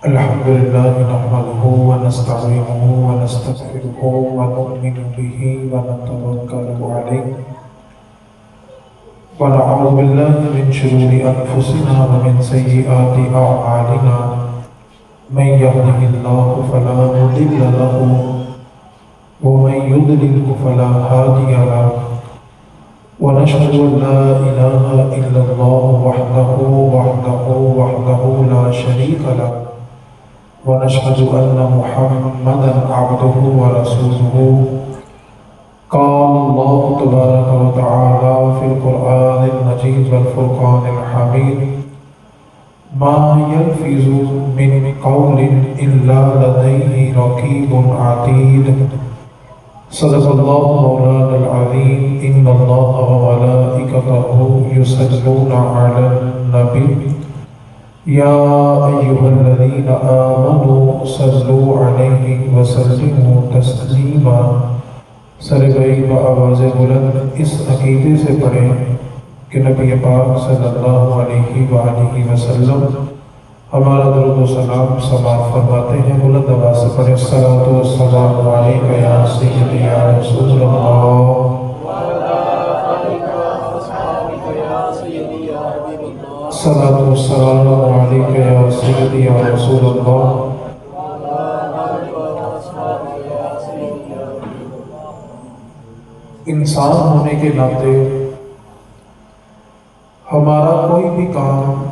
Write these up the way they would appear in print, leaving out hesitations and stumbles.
الحمد لله نحمده ونستعينه ونستغفره ونؤمن به ونتوكل عليه ونعوذ بالله من شرور أنفسنا ومن سيئات أعمالنا من يهده الله فلا مضل له ومن يضلل فلا هادي له ونشهد أن لا إله إلا الله وحده لا شريك له ونشهد أن محمدا عبده ورسوله قال الله تبارك وتعالى في القرآن المجيد والفرقان الحميد ما يلفظ من قول إلا لديه رقيب عتيد صدق الله مولانا العظيم إن الله وملائكته يصلون على النبي يا أيها الذين آمنوا صلوا عليه وسلموا تسلیما۔ سر بھائی و آواز بلند اس عقیدے سے پڑھیں کہ نبی پاک صلی اللہ علیہ وآلہ وسلم ہمارا درود و سلام سماعت فرماتے ہیں۔ بلند آواز سے پڑھیں الصلاۃ والسلام علیک یا سیدی یا رسول اللہ۔ الصلاۃ والسلام علیک یا سیدی یا رسول اللہ۔ انسان ہونے کے ناطے ہمارا کوئی بھی کام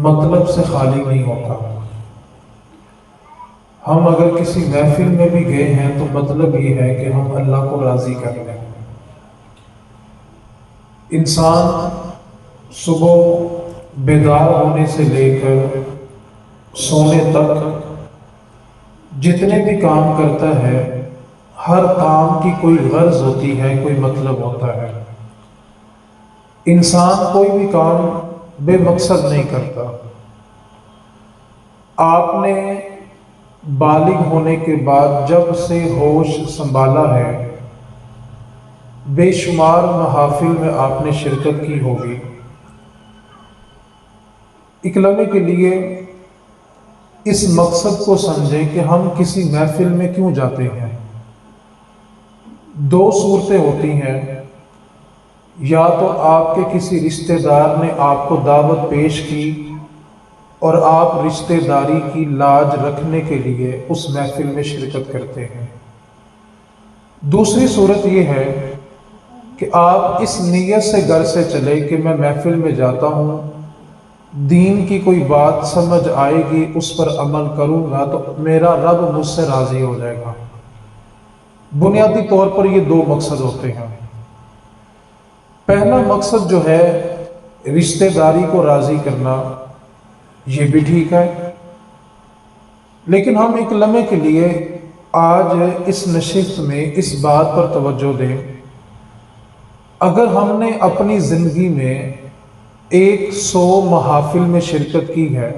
مطلب سے خالی نہیں ہوتا۔ ہم اگر کسی محفل میں بھی گئے ہیں تو مطلب یہ ہے کہ ہم اللہ کو راضی کر لیں۔ انسان صبح بیدار ہونے سے لے کر سونے تک جتنے بھی کام کرتا ہے ہر کام کی کوئی غرض ہوتی ہے، کوئی مطلب ہوتا ہے۔ انسان کوئی بھی کام بے مقصد نہیں کرتا۔ آپ نے بالغ ہونے کے بعد جب سے ہوش سنبھالا ہے بے شمار محافل میں آپ نے شرکت کی ہوگی۔ ایک لمحے کے لیے اس مقصد کو سمجھیں کہ ہم کسی محفل میں کیوں جاتے ہیں۔ دو صورتیں ہوتی ہیں، یا تو آپ کے کسی رشتہ دار نے آپ کو دعوت پیش کی اور آپ رشتہ داری کی لاج رکھنے کے لیے اس محفل میں شرکت کرتے ہیں۔ دوسری صورت یہ ہے کہ آپ اس نیت سے گھر سے چلے کہ میں محفل میں جاتا ہوں، دین کی کوئی بات سمجھ آئے گی، اس پر عمل کروں گا تو میرا رب مجھ سے راضی ہو جائے گا۔ بنیادی طور پر یہ دو مقصد ہوتے ہیں۔ پہلا مقصد جو ہے رشتہ داری کو راضی کرنا، یہ بھی ٹھیک ہے، لیکن ہم ایک لمحے کے لیے آج اس نشست میں اس بات پر توجہ دیں، اگر ہم نے اپنی زندگی میں 100 محافل میں شرکت کی ہے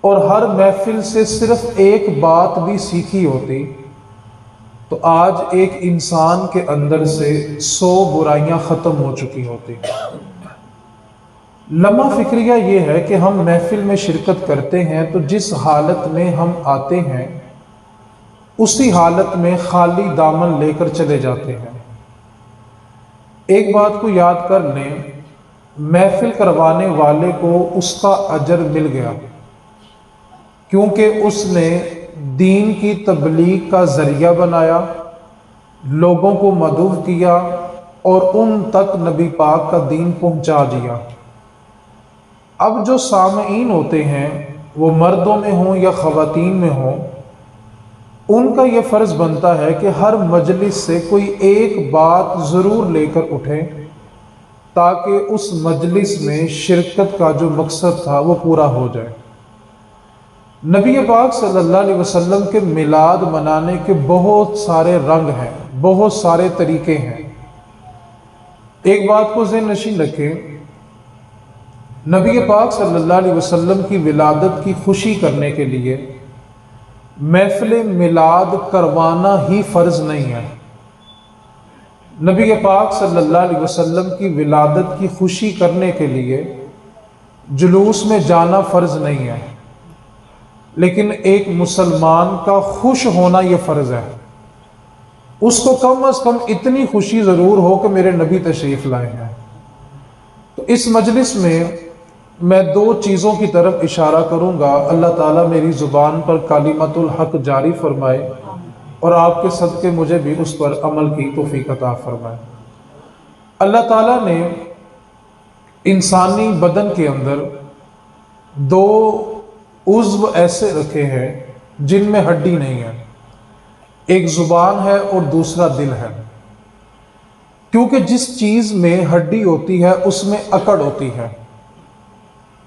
اور ہر محفل سے صرف ایک بات بھی سیکھی ہوتی تو آج ایک انسان کے اندر سے 100 برائیاں ختم ہو چکی ہوتی۔ لمحہ فکریہ یہ ہے کہ ہم محفل میں شرکت کرتے ہیں تو جس حالت میں ہم آتے ہیں اسی حالت میں خالی دامن لے کر چلے جاتے ہیں۔ ایک بات کو یاد کر لیں، محفل کروانے والے کو اس کا اجر مل گیا کیونکہ اس نے دین کی تبلیغ کا ذریعہ بنایا، لوگوں کو مدعو کیا اور ان تک نبی پاک کا دین پہنچا دیا۔ اب جو سامعین ہوتے ہیں وہ مردوں میں ہوں یا خواتین میں ہوں، ان کا یہ فرض بنتا ہے کہ ہر مجلس سے کوئی ایک بات ضرور لے کر اٹھیں تاکہ اس مجلس میں شرکت کا جو مقصد تھا وہ پورا ہو جائے۔ نبی پاک صلی اللہ علیہ وسلم کے میلاد منانے کے بہت سارے رنگ ہیں، بہت سارے طریقے ہیں۔ ایک بات کو ذہن نشین رکھیں، نبی پاک صلی اللہ علیہ وسلم کی ولادت کی خوشی کرنے کے لیے محفل میلاد کروانا ہی فرض نہیں ہے۔ نبی پاک صلی اللہ علیہ وسلم کی ولادت کی خوشی کرنے کے لیے جلوس میں جانا فرض نہیں ہے، لیکن ایک مسلمان کا خوش ہونا یہ فرض ہے۔ اس کو کم از کم اتنی خوشی ضرور ہو کہ میرے نبی تشریف لائے ہیں۔ تو اس مجلس میں دو چیزوں کی طرف اشارہ کروں گا۔ اللہ تعالیٰ میری زبان پر کلمۃ الحق جاری فرمائے اور آپ کے صدقے مجھے بھی اس پر عمل کی توفیق عطا فرمائے۔ اللہ تعالیٰ نے انسانی بدن کے اندر دو عضو ایسے رکھے ہیں جن میں ہڈی نہیں ہے، ایک زبان ہے اور دوسرا دل ہے، کیونکہ جس چیز میں ہڈی ہوتی ہے اس میں اکڑ ہوتی ہے،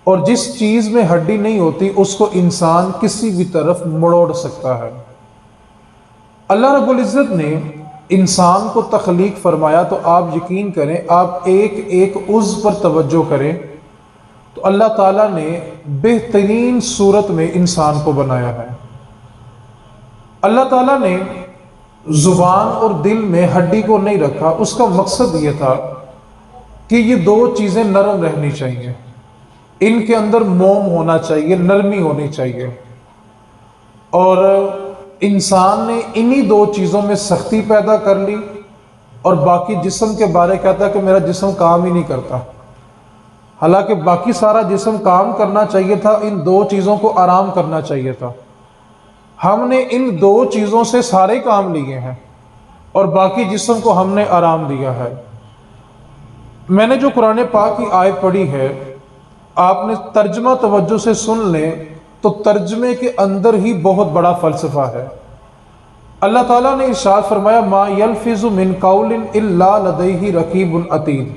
اور جس چیز میں ہڈی نہیں ہوتی اس کو انسان کسی بھی طرف مڑوڑ سکتا ہے۔ اللہ رب العزت نے انسان کو تخلیق فرمایا تو آپ یقین کریں، آپ ایک ایک عضو پر توجہ کریں تو اللہ تعالیٰ نے بہترین صورت میں انسان کو بنایا ہے۔ اللہ تعالیٰ نے زبان اور دل میں ہڈی کو نہیں رکھا، اس کا مقصد یہ تھا کہ یہ دو چیزیں نرم رہنی چاہیے، ان کے اندر موم ہونا چاہیے، نرمی ہونی چاہیے، اور انسان نے انہی دو چیزوں میں سختی پیدا کر لی اور باقی جسم کے بارے کہتا ہے کہ میرا جسم کام ہی نہیں کرتا، حالانکہ باقی سارا جسم کام کرنا چاہیے تھا، ان دو چیزوں کو آرام کرنا چاہیے تھا۔ ہم نے ان دو چیزوں سے سارے کام لیے ہیں اور باقی جسم کو ہم نے آرام دیا ہے۔ میں نے جو قرآن پاک کی آیت پڑھی ہے، آپ نے ترجمہ توجہ سے سن لیں تو ترجمے کے اندر ہی بہت بڑا فلسفہ ہے۔ اللہ تعالیٰ نے ارشاد فرمایا ما یلفظ من قول الا لدیہ رقیب عتید،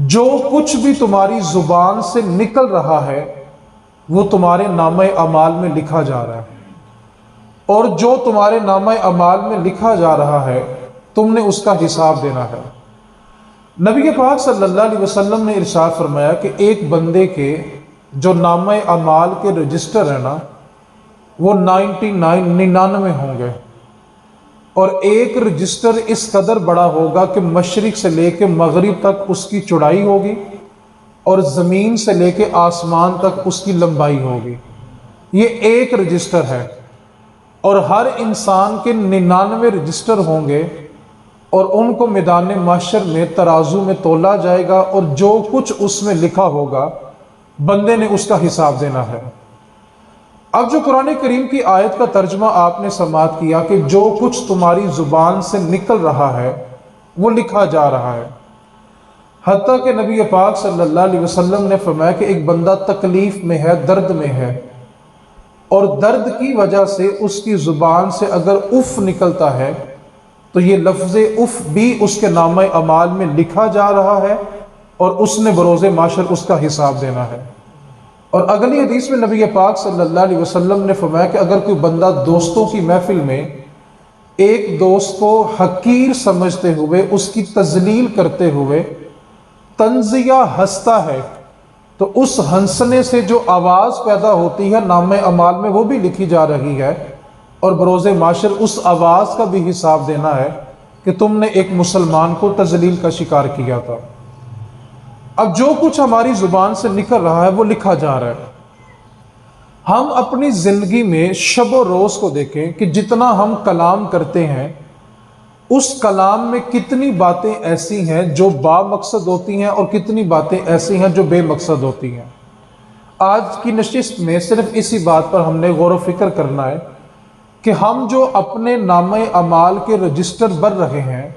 جو کچھ بھی تمہاری زبان سے نکل رہا ہے وہ تمہارے نامہ اعمال میں لکھا جا رہا ہے، اور جو تمہارے نامہ اعمال میں لکھا جا رہا ہے تم نے اس کا حساب دینا ہے۔ نبی پاک صلی اللہ علیہ وسلم نے ارشاد فرمایا کہ ایک بندے کے جو نامہ اعمال کے رجسٹر ہیں نا وہ 99 ہوں گے، اور ایک رجسٹر اس قدر بڑا ہوگا کہ مشرق سے لے کے مغرب تک اس کی چوڑائی ہوگی اور زمین سے لے کے آسمان تک اس کی لمبائی ہوگی۔ یہ ایک رجسٹر ہے، اور ہر انسان کے 99 رجسٹر ہوں گے، اور ان کو میدان محشر میں ترازو میں تولا جائے گا، اور جو کچھ اس میں لکھا ہوگا بندے نے اس کا حساب دینا ہے۔ اب جو قرآن کریم کی آیت کا ترجمہ آپ نے سماعت کیا کہ جو کچھ تمہاری زبان سے نکل رہا ہے وہ لکھا جا رہا ہے، حتیٰ کہ نبی پاک صلی اللہ علیہ وسلم نے فرمایا کہ ایک بندہ تکلیف میں ہے، درد میں ہے، اور درد کی وجہ سے اس کی زبان سے اگر اف نکلتا ہے تو یہ لفظ اف بھی اس کے نامہ اعمال میں لکھا جا رہا ہے، اور اس نے بروز محشر اس کا حساب دینا ہے۔ اور اگلی حدیث میں نبی پاک صلی اللہ علیہ وسلم نے فرمایا کہ اگر کوئی بندہ دوستوں کی محفل میں ایک دوست کو حقیر سمجھتے ہوئے، اس کی تذلیل کرتے ہوئے طنزیہ ہنستا ہے تو اس ہنسنے سے جو آواز پیدا ہوتی ہے نامہ اعمال میں وہ بھی لکھی جا رہی ہے، اور بروز محشر اس آواز کا بھی حساب دینا ہے کہ تم نے ایک مسلمان کو تذلیل کا شکار کیا تھا۔ اب جو کچھ ہماری زبان سے نکل رہا ہے وہ لکھا جا رہا ہے۔ ہم اپنی زندگی میں شب و روز کو دیکھیں کہ جتنا ہم کلام کرتے ہیں اس کلام میں کتنی باتیں ایسی ہیں جو با مقصد ہوتی ہیں اور کتنی باتیں ایسی ہیں جو بے مقصد ہوتی ہیں۔ آج کی نشست میں صرف اسی بات پر ہم نے غور و فکر کرنا ہے کہ ہم جو اپنے نامہ اعمال کے رجسٹر بھر رہے ہیں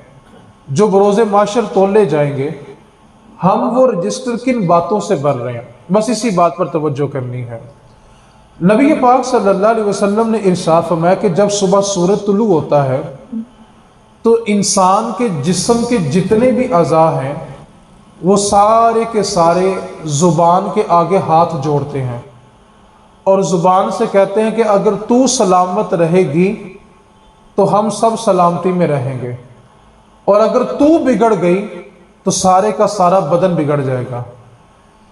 جو بروز محشر تولے جائیں گے، ہم وہ رجسٹر کن باتوں سے بھر رہے ہیں، بس اسی بات پر توجہ کرنی ہے۔ نبی پاک صلی اللہ علیہ وسلم نے ارشاد فرمایا کہ جب صبح سورج طلوع ہوتا ہے تو انسان کے جسم کے جتنے بھی اعضاء ہیں وہ سارے کے سارے زبان کے آگے ہاتھ جوڑتے ہیں اور زبان سے کہتے ہیں کہ اگر تو سلامت رہے گی تو ہم سب سلامتی میں رہیں گے، اور اگر تو بگڑ گئی تو سارے کا سارا بدن بگڑ جائے گا،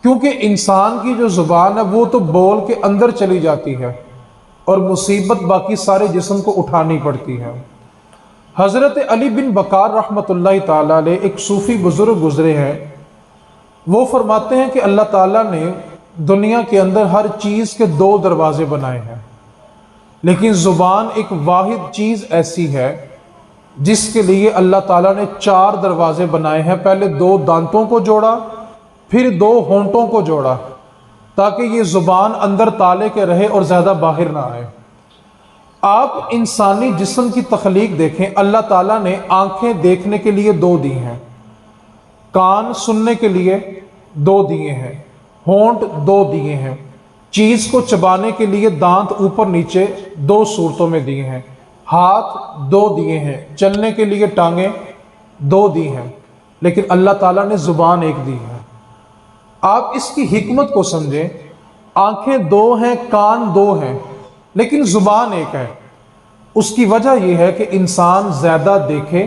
کیونکہ انسان کی جو زبان ہے وہ تو بول کے اندر چلی جاتی ہے اور مصیبت باقی سارے جسم کو اٹھانی پڑتی ہے۔ حضرت علی بن بکار رحمۃ اللہ تعالی علیہ ایک صوفی بزرگ گزرے ہیں، وہ فرماتے ہیں کہ اللہ تعالیٰ نے دنیا کے اندر ہر چیز کے دو دروازے بنائے ہیں، لیکن زبان ایک واحد چیز ایسی ہے جس کے لیے اللہ تعالیٰ نے چار دروازے بنائے ہیں۔ پہلے دو دانتوں کو جوڑا، پھر دو ہونٹوں کو جوڑا، تاکہ یہ زبان اندر تالے کے رہے اور زیادہ باہر نہ آئے۔ آپ انسانی جسم کی تخلیق دیکھیں، اللہ تعالیٰ نے آنکھیں دیکھنے کے لیے دو دی ہیں، کان سننے کے لیے دو دیے ہیں، ہونٹ دو دیے ہیں، چیز کو چبانے کے لیے دانت اوپر نیچے دو صورتوں میں دیے ہیں، ہاتھ دو دیے ہیں، چلنے کے لیے ٹانگیں دو دی ہیں، لیکن اللہ تعالیٰ نے زبان ایک دی ہے۔ آپ اس کی حکمت کو سمجھیں، آنکھیں دو ہیں، کان دو ہیں، لیکن زبان ایک ہے۔ اس کی وجہ یہ ہے کہ انسان زیادہ دیکھے،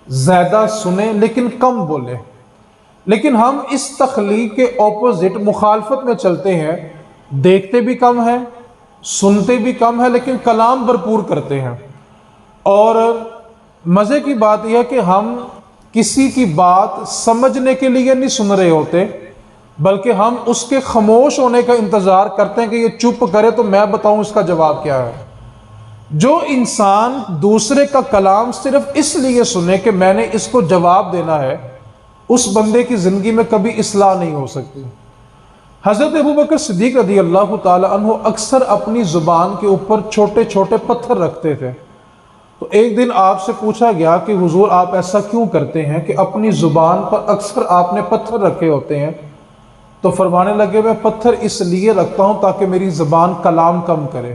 زیادہ سنے، لیکن کم بولے۔ لیکن ہم اس تخلیق کے اپوزٹ مخالفت میں چلتے ہیں، دیکھتے بھی کم ہیں، سنتے بھی کم ہیں، لیکن کلام بھرپور کرتے ہیں۔ اور مزے کی بات یہ ہے کہ ہم کسی کی بات سمجھنے کے لیے نہیں سن رہے ہوتے، بلکہ ہم اس کے خاموش ہونے کا انتظار کرتے ہیں کہ یہ چپ کرے تو میں بتاؤں اس کا جواب کیا ہے۔ جو انسان دوسرے کا کلام صرف اس لیے سنے کہ میں نے اس کو جواب دینا ہے، اس بندے کی زندگی میں کبھی اصلاح نہیں ہو سکتی۔ حضرت ابوبکر صدیق رضی اللہ تعالی عنہ اکثر اپنی زبان کے اوپر چھوٹے چھوٹے پتھر رکھتے تھے۔ تو ایک دن آپ سے پوچھا گیا کہ حضور آپ ایسا کیوں کرتے ہیں کہ اپنی زبان پر اکثر آپ نے پتھر رکھے ہوتے ہیں؟ تو فرمانے لگے میں پتھر اس لیے رکھتا ہوں تاکہ میری زبان کلام کم کرے،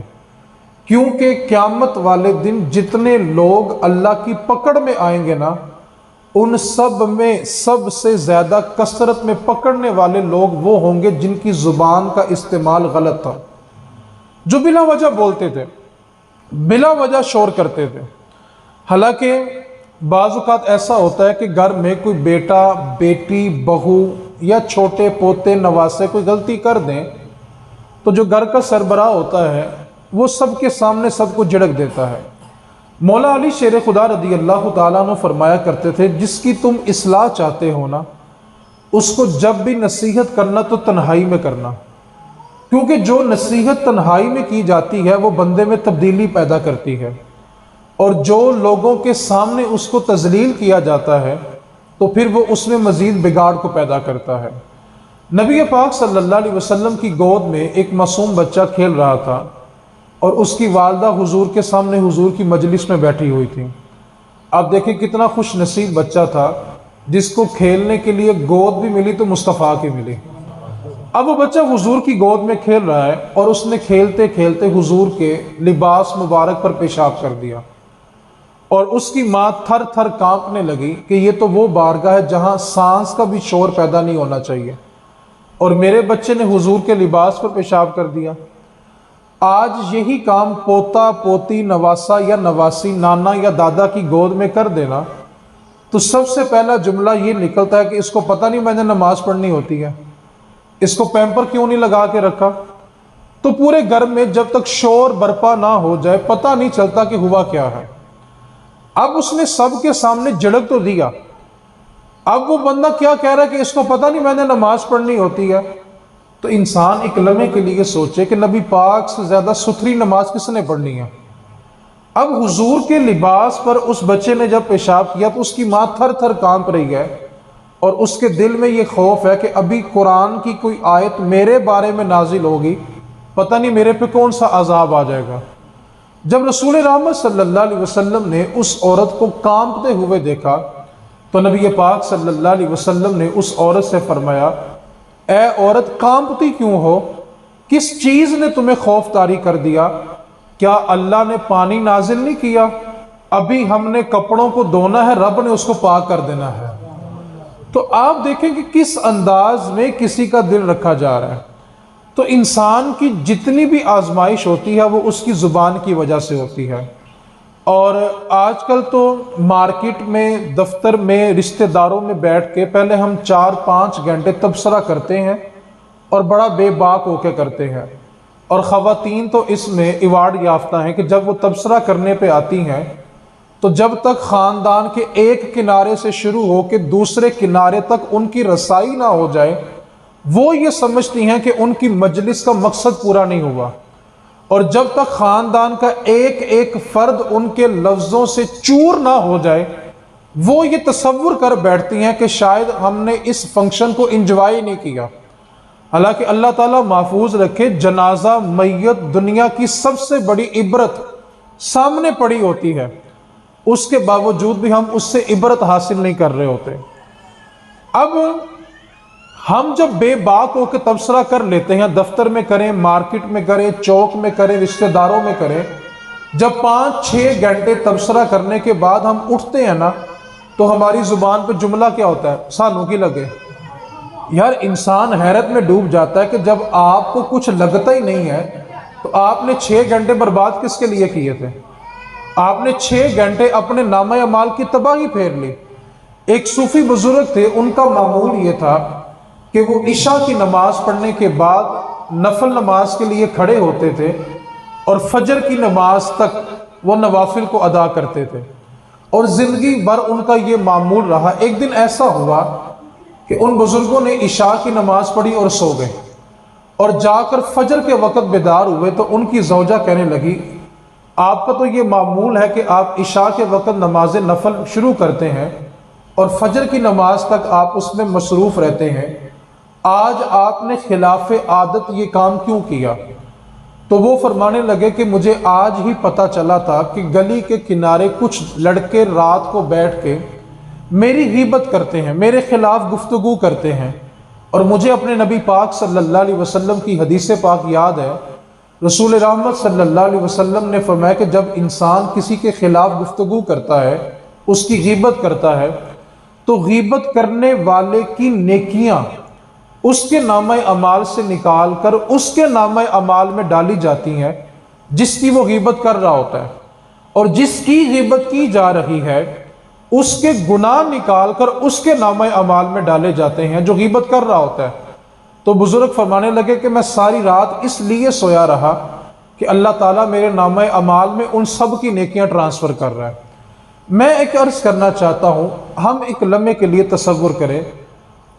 کیونکہ قیامت والے دن جتنے لوگ اللہ کی پکڑ میں آئیں گے نا، ان سب میں سب سے زیادہ کثرت میں پکڑنے والے لوگ وہ ہوں گے جن کی زبان کا استعمال غلط تھا، جو بلا وجہ بولتے تھے، بلا وجہ شور کرتے تھے۔ حالانکہ بعض اوقات ایسا ہوتا ہے کہ گھر میں کوئی بیٹا، بیٹی، بہو یا چھوٹے پوتے، نواسے کوئی غلطی کر دیں تو جو گھر کا سربراہ ہوتا ہے وہ سب کے سامنے سب کو جھڑک دیتا ہے۔ مولا علی شیر خدا رضی اللہ تعالیٰ عنہ فرمایا کرتے تھے، جس کی تم اصلاح چاہتے ہو نا، اس کو جب بھی نصیحت کرنا تو تنہائی میں کرنا، کیونکہ جو نصیحت تنہائی میں کی جاتی ہے وہ بندے میں تبدیلی پیدا کرتی ہے، اور جو لوگوں کے سامنے اس کو تذلیل کیا جاتا ہے تو پھر وہ اس میں مزید بگاڑ کو پیدا کرتا ہے۔ نبی پاک صلی اللہ علیہ وسلم کی گود میں ایک معصوم بچہ کھیل رہا تھا، اور اس کی والدہ حضور کے سامنے حضور کی مجلس میں بیٹھی ہوئی تھی۔ آپ دیکھیں کتنا خوش نصیب بچہ تھا جس کو کھیلنے کے لیے گود بھی ملی تو مصطفیٰ کی ملی۔ اب وہ بچہ حضور کی گود میں کھیل رہا ہے، اور اس نے کھیلتے کھیلتے حضور کے لباس مبارک پر پیشاب کر دیا، اور اس کی ماں تھر تھر کانپنے لگی کہ یہ تو وہ بارگاہ ہے جہاں سانس کا بھی شور پیدا نہیں ہونا چاہیے، اور میرے بچے نے حضور کے لباس پر پیشاب کر دیا۔ آج یہی کام پوتا، پوتی، نواسا یا نواسی، نانا یا دادا کی گود میں کر دینا تو سب سے پہلا جملہ یہ نکلتا ہے کہ اس کو پتہ نہیں میں نے نماز پڑھنی ہوتی ہے، اس کو پیمپر کیوں نہیں لگا کے رکھا۔ تو پورے گھر میں جب تک شور برپا نہ ہو جائے پتہ نہیں چلتا کہ ہوا کیا ہے۔ اب اس نے سب کے سامنے جھڑک تو دیا، اب وہ بندہ کیا کہہ رہا ہے کہ اس کو پتہ نہیں میں نے نماز پڑھنی ہوتی ہے۔ تو انسان ایک لمحے کے لیے سوچے کہ نبی پاک سے زیادہ ستھری نماز کس نے پڑھنی ہے۔ اب حضور کے لباس پر اس بچے نے جب پیشاب کیا تو اس کی ماں تھر تھر کانپ رہی ہے، اور اس کے دل میں یہ خوف ہے کہ ابھی قرآن کی کوئی آیت میرے بارے میں نازل ہوگی، پتہ نہیں میرے پہ کون سا عذاب آ جائے گا۔ جب رسول رحمت صلی اللہ علیہ وسلم نے اس عورت کو کانپتے ہوئے دیکھا تو نبی پاک صلی اللہ علیہ وسلم نے اس عورت سے فرمایا، اے عورت کانپتی کیوں ہو؟ کس چیز نے تمہیں خوف طاری کر دیا؟ کیا اللہ نے پانی نازل نہیں کیا؟ ابھی ہم نے کپڑوں کو دھونا ہے، رب نے اس کو پاک کر دینا ہے۔ تو آپ دیکھیں کہ کس انداز میں کسی کا دل رکھا جا رہا ہے۔ تو انسان کی جتنی بھی آزمائش ہوتی ہے وہ اس کی زبان کی وجہ سے ہوتی ہے۔ اور آج کل تو مارکیٹ میں، دفتر میں، رشتہ داروں میں بیٹھ کے پہلے ہم 4-5 گھنٹے تبصرہ کرتے ہیں اور بڑا بے باک ہو کے کرتے ہیں، اور خواتین تو اس میں ایوارڈ یافتہ ہیں کہ جب وہ تبصرہ کرنے پہ آتی ہیں تو جب تک خاندان کے ایک کنارے سے شروع ہو کے دوسرے کنارے تک ان کی رسائی نہ ہو جائے، وہ یہ سمجھتی ہیں کہ ان کی مجلس کا مقصد پورا نہیں ہوا۔ اور جب تک خاندان کا ایک ایک فرد ان کے لفظوں سے چور نہ ہو جائے، وہ یہ تصور کر بیٹھتی ہیں کہ شاید ہم نے اس فنکشن کو انجوائے نہیں کیا۔ حالانکہ اللہ تعالیٰ محفوظ رکھے، جنازہ میت دنیا کی سب سے بڑی عبرت سامنے پڑی ہوتی ہے، اس کے باوجود بھی ہم اس سے عبرت حاصل نہیں کر رہے ہوتے۔ اب ہم جب بے باک ہو کے تبصرہ کر لیتے ہیں، دفتر میں کریں، مارکیٹ میں کریں، چوک میں کریں، رشتہ داروں میں کریں، جب 5-6 گھنٹے تبصرہ کرنے کے بعد ہم اٹھتے ہیں نا، تو ہماری زبان پہ جملہ کیا ہوتا ہے؟ سانوں کی لگے۔ یار انسان حیرت میں ڈوب جاتا ہے کہ جب آپ کو کچھ لگتا ہی نہیں ہے تو آپ نے 6 گھنٹے برباد کس کے لیے کیے تھے؟ آپ نے 6 گھنٹے اپنے نامہ اعمال کی تباہی پھیر لی۔ ایک صوفی بزرگ تھے، ان کا معمول یہ تھا کہ وہ عشاء کی نماز پڑھنے کے بعد نفل نماز کے لیے کھڑے ہوتے تھے اور فجر کی نماز تک وہ نوافل کو ادا کرتے تھے، اور زندگی بھر ان کا یہ معمول رہا۔ ایک دن ایسا ہوا کہ ان بزرگوں نے عشاء کی نماز پڑھی اور سو گئے، اور جا کر فجر کے وقت بیدار ہوئے تو ان کی زوجہ کہنے لگی، آپ کا تو یہ معمول ہے کہ آپ عشاء کے وقت نماز نفل شروع کرتے ہیں اور فجر کی نماز تک آپ اس میں مصروف رہتے ہیں، آج آپ نے خلاف عادت یہ کام کیوں کیا؟ تو وہ فرمانے لگے کہ مجھے آج ہی پتہ چلا تھا کہ گلی کے کنارے کچھ لڑکے رات کو بیٹھ کے میری غیبت کرتے ہیں، میرے خلاف گفتگو کرتے ہیں، اور مجھے اپنے نبی پاک صلی اللہ علیہ وسلم کی حدیث پاک یاد ہے۔ رسول رحمت صلی اللہ علیہ وسلم نے فرمایا کہ جب انسان کسی کے خلاف گفتگو کرتا ہے، اس کی غیبت کرتا ہے، تو غیبت کرنے والے کی نیکیاں اس کے نامہ اعمال سے نکال کر اس کے نامہ اعمال میں ڈالی جاتی ہیں جس کی وہ غیبت کر رہا ہوتا ہے، اور جس کی غیبت کی جا رہی ہے اس کے گناہ نکال کر اس کے نامہ اعمال میں ڈالے جاتے ہیں جو غیبت کر رہا ہوتا ہے۔ تو بزرگ فرمانے لگے کہ میں ساری رات اس لیے سویا رہا کہ اللہ تعالیٰ میرے نامہ اعمال میں ان سب کی نیکیاں ٹرانسفر کر رہا ہے۔ میں ایک عرض کرنا چاہتا ہوں، ہم ایک لمحے کے لیے تصور کریں،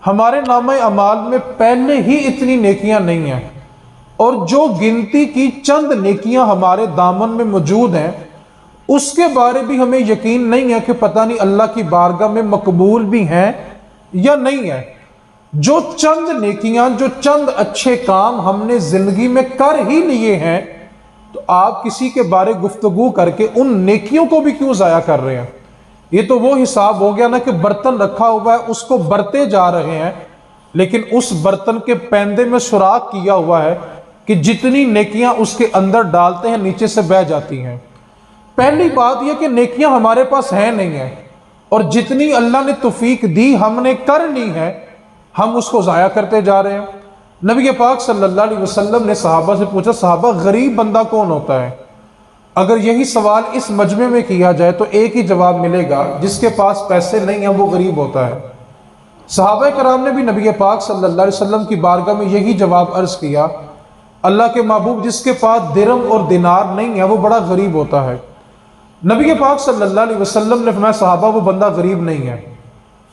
ہمارے نامہ اعمال میں پہلے ہی اتنی نیکیاں نہیں ہیں، اور جو گنتی کی چند نیکیاں ہمارے دامن میں موجود ہیں اس کے بارے بھی ہمیں یقین نہیں ہے کہ پتہ نہیں اللہ کی بارگاہ میں مقبول بھی ہیں یا نہیں ہے۔ جو چند نیکیاں، جو چند اچھے کام ہم نے زندگی میں کر ہی لیے ہیں، تو آپ کسی کے بارے گفتگو کر کے ان نیکیوں کو بھی کیوں ضائع کر رہے ہیں؟ یہ تو وہ حساب ہو گیا نا کہ برتن رکھا ہوا ہے، اس کو برتے جا رہے ہیں، لیکن اس برتن کے پیندے میں سوراخ کیا ہوا ہے کہ جتنی نیکیاں اس کے اندر ڈالتے ہیں نیچے سے بہہ جاتی ہیں۔ پہلی بات یہ کہ نیکیاں ہمارے پاس ہیں نہیں ہیں، اور جتنی اللہ نے توفیق دی ہم نے کر لی ہے، ہم اس کو ضائع کرتے جا رہے ہیں۔ نبی پاک صلی اللہ علیہ وسلم نے صحابہ سے پوچھا، صحابہ غریب بندہ کون ہوتا ہے؟ اگر یہی سوال اس مجمع میں کیا جائے تو ایک ہی جواب ملے گا، جس کے پاس پیسے نہیں ہیں وہ غریب ہوتا ہے۔ صحابہ کرام نے بھی نبی پاک صلی اللہ علیہ وسلم کی بارگاہ میں یہی جواب عرض کیا، اللہ کے محبوب جس کے پاس درم اور دینار نہیں ہے وہ بڑا غریب ہوتا ہے۔ نبی پاک صلی اللہ علیہ وسلم نے فرمایا، صحابہ وہ بندہ غریب نہیں ہے۔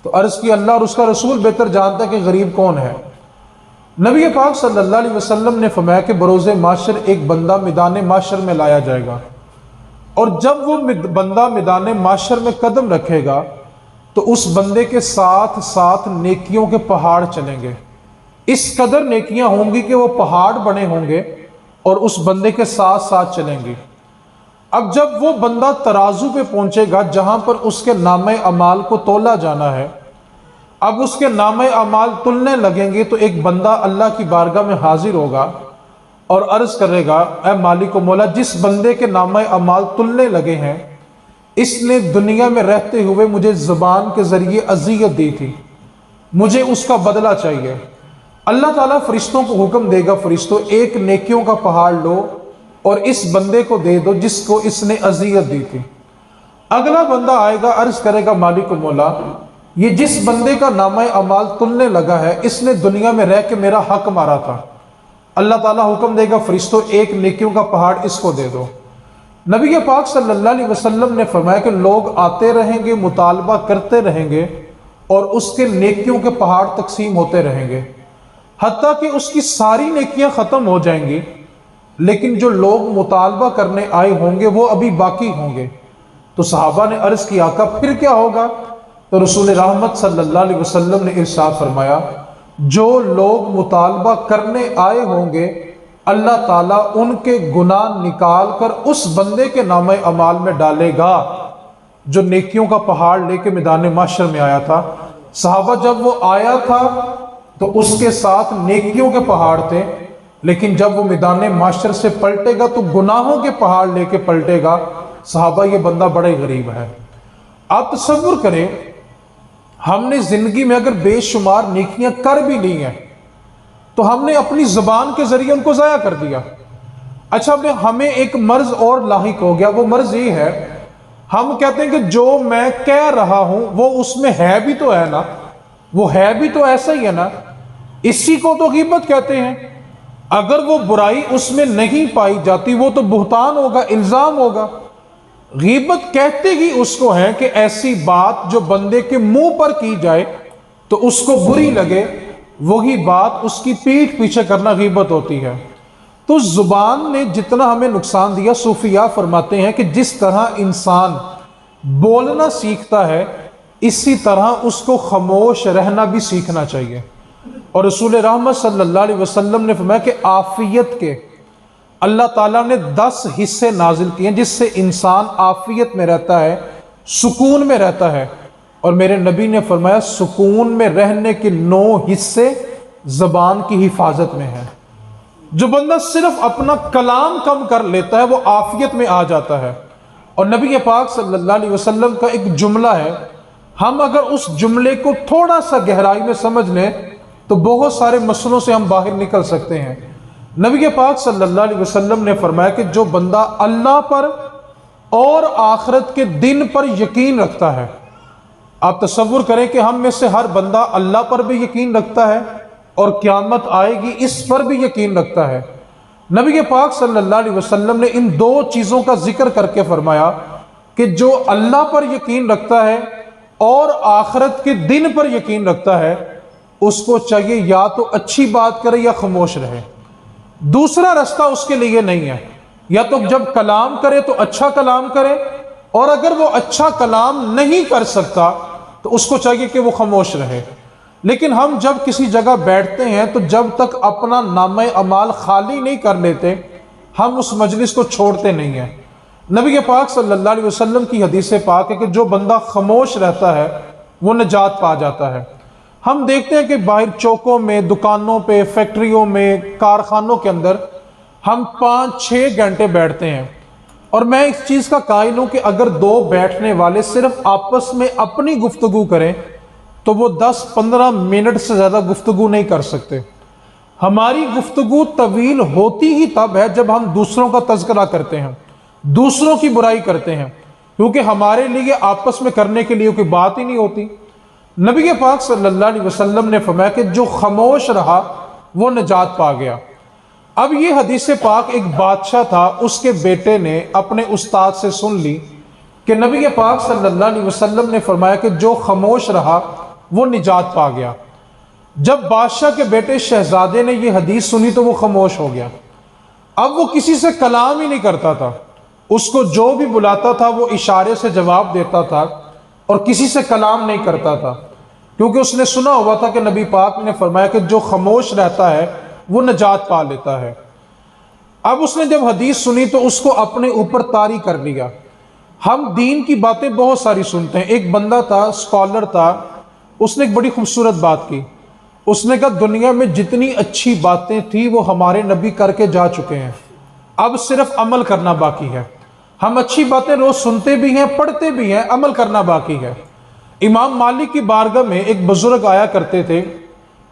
تو عرض کی اللہ اور اس کا رسول بہتر جانتا ہے کہ غریب کون ہے۔ نبی پاک صلی اللہ علیہ وسلم نے فرمایا کہ بروز محشر ایک بندہ میدان محشر میں لایا جائے گا، اور جب وہ بندہ میدان محشر میں قدم رکھے گا تو اس بندے کے ساتھ ساتھ نیکیوں کے پہاڑ چلیں گے۔ اس قدر نیکیاں ہوں گی کہ وہ پہاڑ بنے ہوں گے اور اس بندے کے ساتھ ساتھ چلیں گی۔ اب جب وہ بندہ ترازو پہ پہنچے گا جہاں پر اس کے نامہ اعمال کو تولا جانا ہے، اب اس کے نامہ اعمال تلنے لگیں گے تو ایک بندہ اللہ کی بارگاہ میں حاضر ہوگا اور عرض کرے گا، اے مالک و مولا، جس بندے کے نامہ اعمال تلنے لگے ہیں اس نے دنیا میں رہتے ہوئے مجھے زبان کے ذریعے اذیت دی تھی، مجھے اس کا بدلہ چاہیے۔ اللہ تعالیٰ فرشتوں کو حکم دے گا، فرشتوں ایک نیکیوں کا پہاڑ لو اور اس بندے کو دے دو جس کو اس نے اذیت دی تھی۔ اگلا بندہ آئے گا، عرض کرے گا، مالک و مولا، یہ جس بندے کا نامہ اعمال تلنے لگا ہے اس نے دنیا میں رہ کے میرا حق مارا تھا۔ اللہ تعالیٰ حکم دے گا، فرشتوں ایک نیکیوں کا پہاڑ اس کو دے دو۔ نبی پاک صلی اللہ علیہ وسلم نے فرمایا کہ لوگ آتے رہیں گے، مطالبہ کرتے رہیں گے، اور اس کے نیکیوں کے پہاڑ تقسیم ہوتے رہیں گے، حتیٰ کہ اس کی ساری نیکیاں ختم ہو جائیں گی، لیکن جو لوگ مطالبہ کرنے آئے ہوں گے وہ ابھی باقی ہوں گے۔ تو صحابہ نے عرض کی آقا پھر کیا ہوگا؟ تو رسول رحمت صلی اللہ علیہ وسلم نے ارشاد فرمایا جو لوگ مطالبہ کرنے آئے ہوں گے اللہ تعالیٰ ان کے گناہ نکال کر اس بندے کے نامہ اعمال میں ڈالے گا جو نیکیوں کا پہاڑ لے کے میدان محشر میں آیا تھا۔ صحابہ جب وہ آیا تھا تو اس کے ساتھ نیکیوں کے پہاڑ تھے، لیکن جب وہ میدان محشر سے پلٹے گا تو گناہوں کے پہاڑ لے کے پلٹے گا۔ صحابہ یہ بندہ بڑے غریب ہے۔ آپ تصور کریں ہم نے زندگی میں اگر بے شمار نیکیاں کر بھی لی ہیں تو ہم نے اپنی زبان کے ذریعے ان کو ضائع کر دیا۔ اچھا اب ہمیں ایک مرض اور لاحق ہو گیا، وہ مرض یہ ہے ہم کہتے ہیں کہ جو میں کہہ رہا ہوں وہ اس میں ہے بھی تو ہے نا، وہ ہے بھی تو ایسا ہی ہے نا، اسی کو تو غیبت کہتے ہیں۔ اگر وہ برائی اس میں نہیں پائی جاتی وہ تو بہتان ہوگا، الزام ہوگا۔ غیبت کہتے ہی اس کو ہے کہ ایسی بات جو بندے کے منہ پر کی جائے تو اس کو بری لگے، وہی بات اس کی پیٹھ پیچھے کرنا غیبت ہوتی ہے۔ تو زبان نے جتنا ہمیں نقصان دیا، صوفیاء فرماتے ہیں کہ جس طرح انسان بولنا سیکھتا ہے اسی طرح اس کو خاموش رہنا بھی سیکھنا چاہیے۔ اور رسول رحمت صلی اللہ علیہ وسلم نے فرمایا کہ عافیت کے اللہ تعالیٰ نے 10 حصے نازل کیے ہیں جس سے انسان عافیت میں رہتا ہے، سکون میں رہتا ہے۔ اور میرے نبی نے فرمایا سکون میں رہنے کے 9 حصے زبان کی حفاظت میں ہیں۔ جو بندہ صرف اپنا کلام کم کر لیتا ہے وہ عافیت میں آ جاتا ہے۔ اور نبی پاک صلی اللہ علیہ وسلم کا ایک جملہ ہے، ہم اگر اس جملے کو تھوڑا سا گہرائی میں سمجھ لیں تو بہت سارے مسئلوں سے ہم باہر نکل سکتے ہیں۔ نبی پاک صلی اللہ علیہ وسلم نے فرمایا کہ جو بندہ اللہ پر اور آخرت کے دن پر یقین رکھتا ہے، آپ تصور کریں کہ ہم میں سے ہر بندہ اللہ پر بھی یقین رکھتا ہے اور قیامت آئے گی اس پر بھی یقین رکھتا ہے۔ نبی پاک صلی اللہ علیہ وسلم نے ان 2 چیزوں کا ذکر کر کے فرمایا کہ جو اللہ پر یقین رکھتا ہے اور آخرت کے دن پر یقین رکھتا ہے اس کو چاہیے یا تو اچھی بات کرے یا خاموش رہے، دوسرا راستہ اس کے لیے نہیں ہے۔ یا تو جب کلام کرے تو اچھا کلام کرے، اور اگر وہ اچھا کلام نہیں کر سکتا تو اس کو چاہیے کہ وہ خاموش رہے۔ لیکن ہم جب کسی جگہ بیٹھتے ہیں تو جب تک اپنا نامہ اعمال خالی نہیں کر لیتے ہم اس مجلس کو چھوڑتے نہیں ہیں۔ نبی پاک صلی اللہ علیہ وسلم کی حدیث پاک ہے کہ جو بندہ خاموش رہتا ہے وہ نجات پا جاتا ہے۔ ہم دیکھتے ہیں کہ باہر چوکوں میں، دکانوں پہ، فیکٹریوں میں، کارخانوں کے اندر ہم 5-6 گھنٹے بیٹھتے ہیں، اور میں اس چیز کا قائل ہوں کہ اگر 2 بیٹھنے والے صرف آپس میں اپنی گفتگو کریں تو وہ 10-15 منٹ سے زیادہ گفتگو نہیں کر سکتے۔ ہماری گفتگو طویل ہوتی ہی تب ہے جب ہم دوسروں کا تذکرہ کرتے ہیں، دوسروں کی برائی کرتے ہیں، کیونکہ ہمارے لیے آپس میں کرنے کے لیے کوئی بات ہی نہیں ہوتی۔ نبی پاک صلی اللہ علیہ وسلم نے فرمایا کہ جو خاموش رہا وہ نجات پا گیا۔ اب یہ حدیث پاک ایک بادشاہ تھا، اس کے بیٹے نے اپنے استاد سے سن لی کہ نبی پاک صلی اللہ علیہ وسلم نے فرمایا کہ جو خاموش رہا وہ نجات پا گیا۔ جب بادشاہ کے بیٹے شہزادے نے یہ حدیث سنی تو وہ خاموش ہو گیا۔ اب وہ کسی سے کلام ہی نہیں کرتا تھا، اس کو جو بھی بلاتا تھا وہ اشارے سے جواب دیتا تھا اور کسی سے کلام نہیں کرتا تھا، کیونکہ اس نے سنا ہوا تھا کہ نبی پاک نے فرمایا کہ جو خاموش رہتا ہے وہ نجات پا لیتا ہے۔ اب اس نے جب حدیث سنی تو اس کو اپنے اوپر طاری کر لیا۔ ہم دین کی باتیں بہت ساری سنتے ہیں۔ ایک بندہ تھا، اسکالر تھا، اس نے ایک بڑی خوبصورت بات کی۔ اس نے کہا دنیا میں جتنی اچھی باتیں تھیں وہ ہمارے نبی کر کے جا چکے ہیں، اب صرف عمل کرنا باقی ہے۔ ہم اچھی باتیں روز سنتے بھی ہیں، پڑھتے بھی ہیں، عمل کرنا باقی ہے۔ امام مالک کی بارگاہ میں ایک بزرگ آیا کرتے تھے،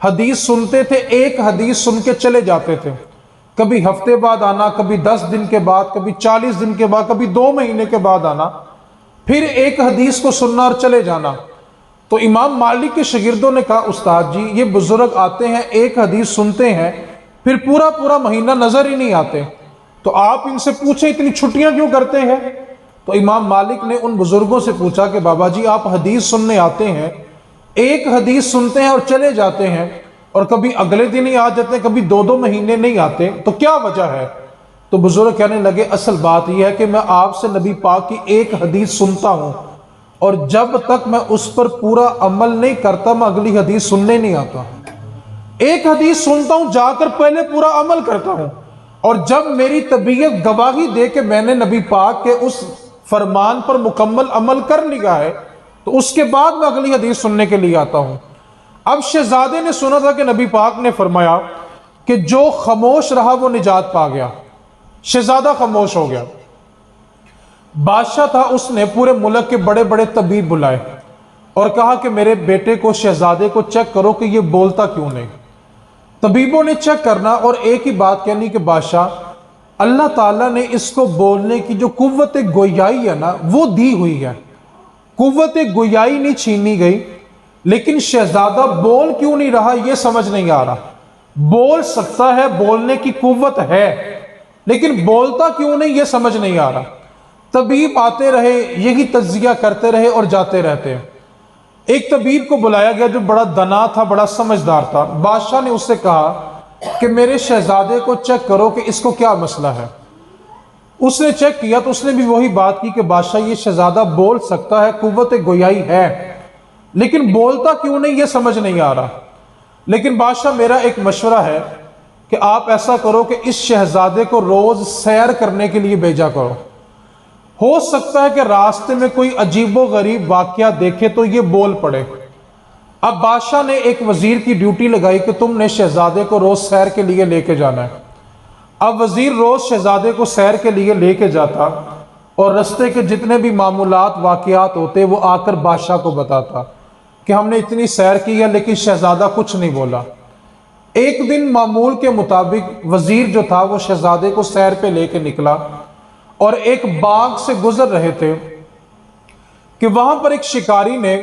حدیث سنتے تھے، ایک حدیث سن کے چلے جاتے تھے، کبھی ہفتے بعد آنا، کبھی 10 دن کے بعد، کبھی 40 دن کے بعد، کبھی 2 مہینے کے بعد آنا، پھر ایک حدیث کو سننا اور چلے جانا۔ تو امام مالک کے شاگردوں نے کہا استاد جی یہ بزرگ آتے ہیں، ایک حدیث سنتے ہیں، پھر پورا مہینہ نظر ہی نہیں آتے، تو آپ ان سے پوچھیں اتنی چھٹیاں کیوں کرتے ہیں؟ تو امام مالک نے ان بزرگوں سے پوچھا کہ بابا جی آپ حدیث سننے آتے ہیں، ایک حدیث سنتے ہیں اور چلے جاتے ہیں، اور کبھی اگلے دن ہی آ جاتے ہیں، کبھی 2 مہینے نہیں آتے، تو کیا وجہ ہے؟ تو بزرگ کہنے لگے اصل بات یہ ہے کہ میں آپ سے نبی پاک کی ایک حدیث سنتا ہوں، اور جب تک میں اس پر پورا عمل نہیں کرتا میں اگلی حدیث سننے نہیں آتا۔ ایک حدیث سنتا ہوں، جا کر پہلے پورا عمل کرتا ہوں، اور جب میری طبیعت گواہی دے کہ میں نے نبی پاک کے اس فرمان پر مکمل عمل کر لیا ہے، تو اس کے بعد میں اگلی حدیث سننے کے لیے آتا ہوں۔ اب شہزادے نے سنا تھا کہ نبی پاک نے فرمایا کہ جو خاموش رہا وہ نجات پا گیا۔ شہزادہ خاموش ہو گیا۔ بادشاہ تھا، اس نے پورے ملک کے بڑے بڑے طبیب بلائے اور کہا کہ میرے بیٹے کو، شہزادے کو چیک کرو کہ یہ بولتا کیوں نہیں۔ طبیبوں نے چیک کرنا اور ایک ہی بات کہنی کہ بادشاہ، اللہ تعالیٰ نے اس کو بولنے کی جو قوت گویائی ہے نا وہ دی ہوئی ہے، قوت گویائی نہیں چھینی گئی، لیکن شہزادہ بول کیوں نہیں رہا یہ سمجھ نہیں آ رہا۔ بول سکتا ہے، بولنے کی قوت ہے، لیکن بولتا کیوں نہیں یہ سمجھ نہیں آ رہا۔ طبیب آتے رہے، یہی تجزیہ کرتے رہے اور جاتے رہتے ہیں۔ ایک طبیب کو بلایا گیا جو بڑا دانا تھا، بڑا سمجھدار تھا۔ بادشاہ نے اس سے کہا کہ میرے شہزادے کو چیک کرو کہ اس کو کیا مسئلہ ہے۔ اس نے چیک کیا تو اس نے بھی وہی بات کی کہ بادشاہ یہ شہزادہ بول سکتا ہے، قوت گویائی ہے، لیکن بولتا کیوں نہیں یہ سمجھ نہیں آ رہا۔ لیکن بادشاہ میرا ایک مشورہ ہے کہ آپ ایسا کرو کہ اس شہزادے کو روز سیر کرنے کے لیے بھیجا کرو، ہو سکتا ہے کہ راستے میں کوئی عجیب و غریب واقعہ دیکھے تو یہ بول پڑے۔ اب بادشاہ نے ایک وزیر کی ڈیوٹی لگائی کہ تم نے شہزادے کو روز سیر کے لیے لے کے جانا ہے۔ اب وزیر روز شہزادے کو سیر کے لیے لے کے جاتا اور رستے کے جتنے بھی معمولات واقعات ہوتے وہ آ کر بادشاہ کو بتاتا کہ ہم نے اتنی سیر کی ہے لیکن شہزادہ کچھ نہیں بولا۔ ایک دن معمول کے مطابق وزیر جو تھا وہ شہزادے کو سیر پہ لے کے نکلا اور ایک باغ سے گزر رہے تھے کہ وہاں پر ایک شکاری نے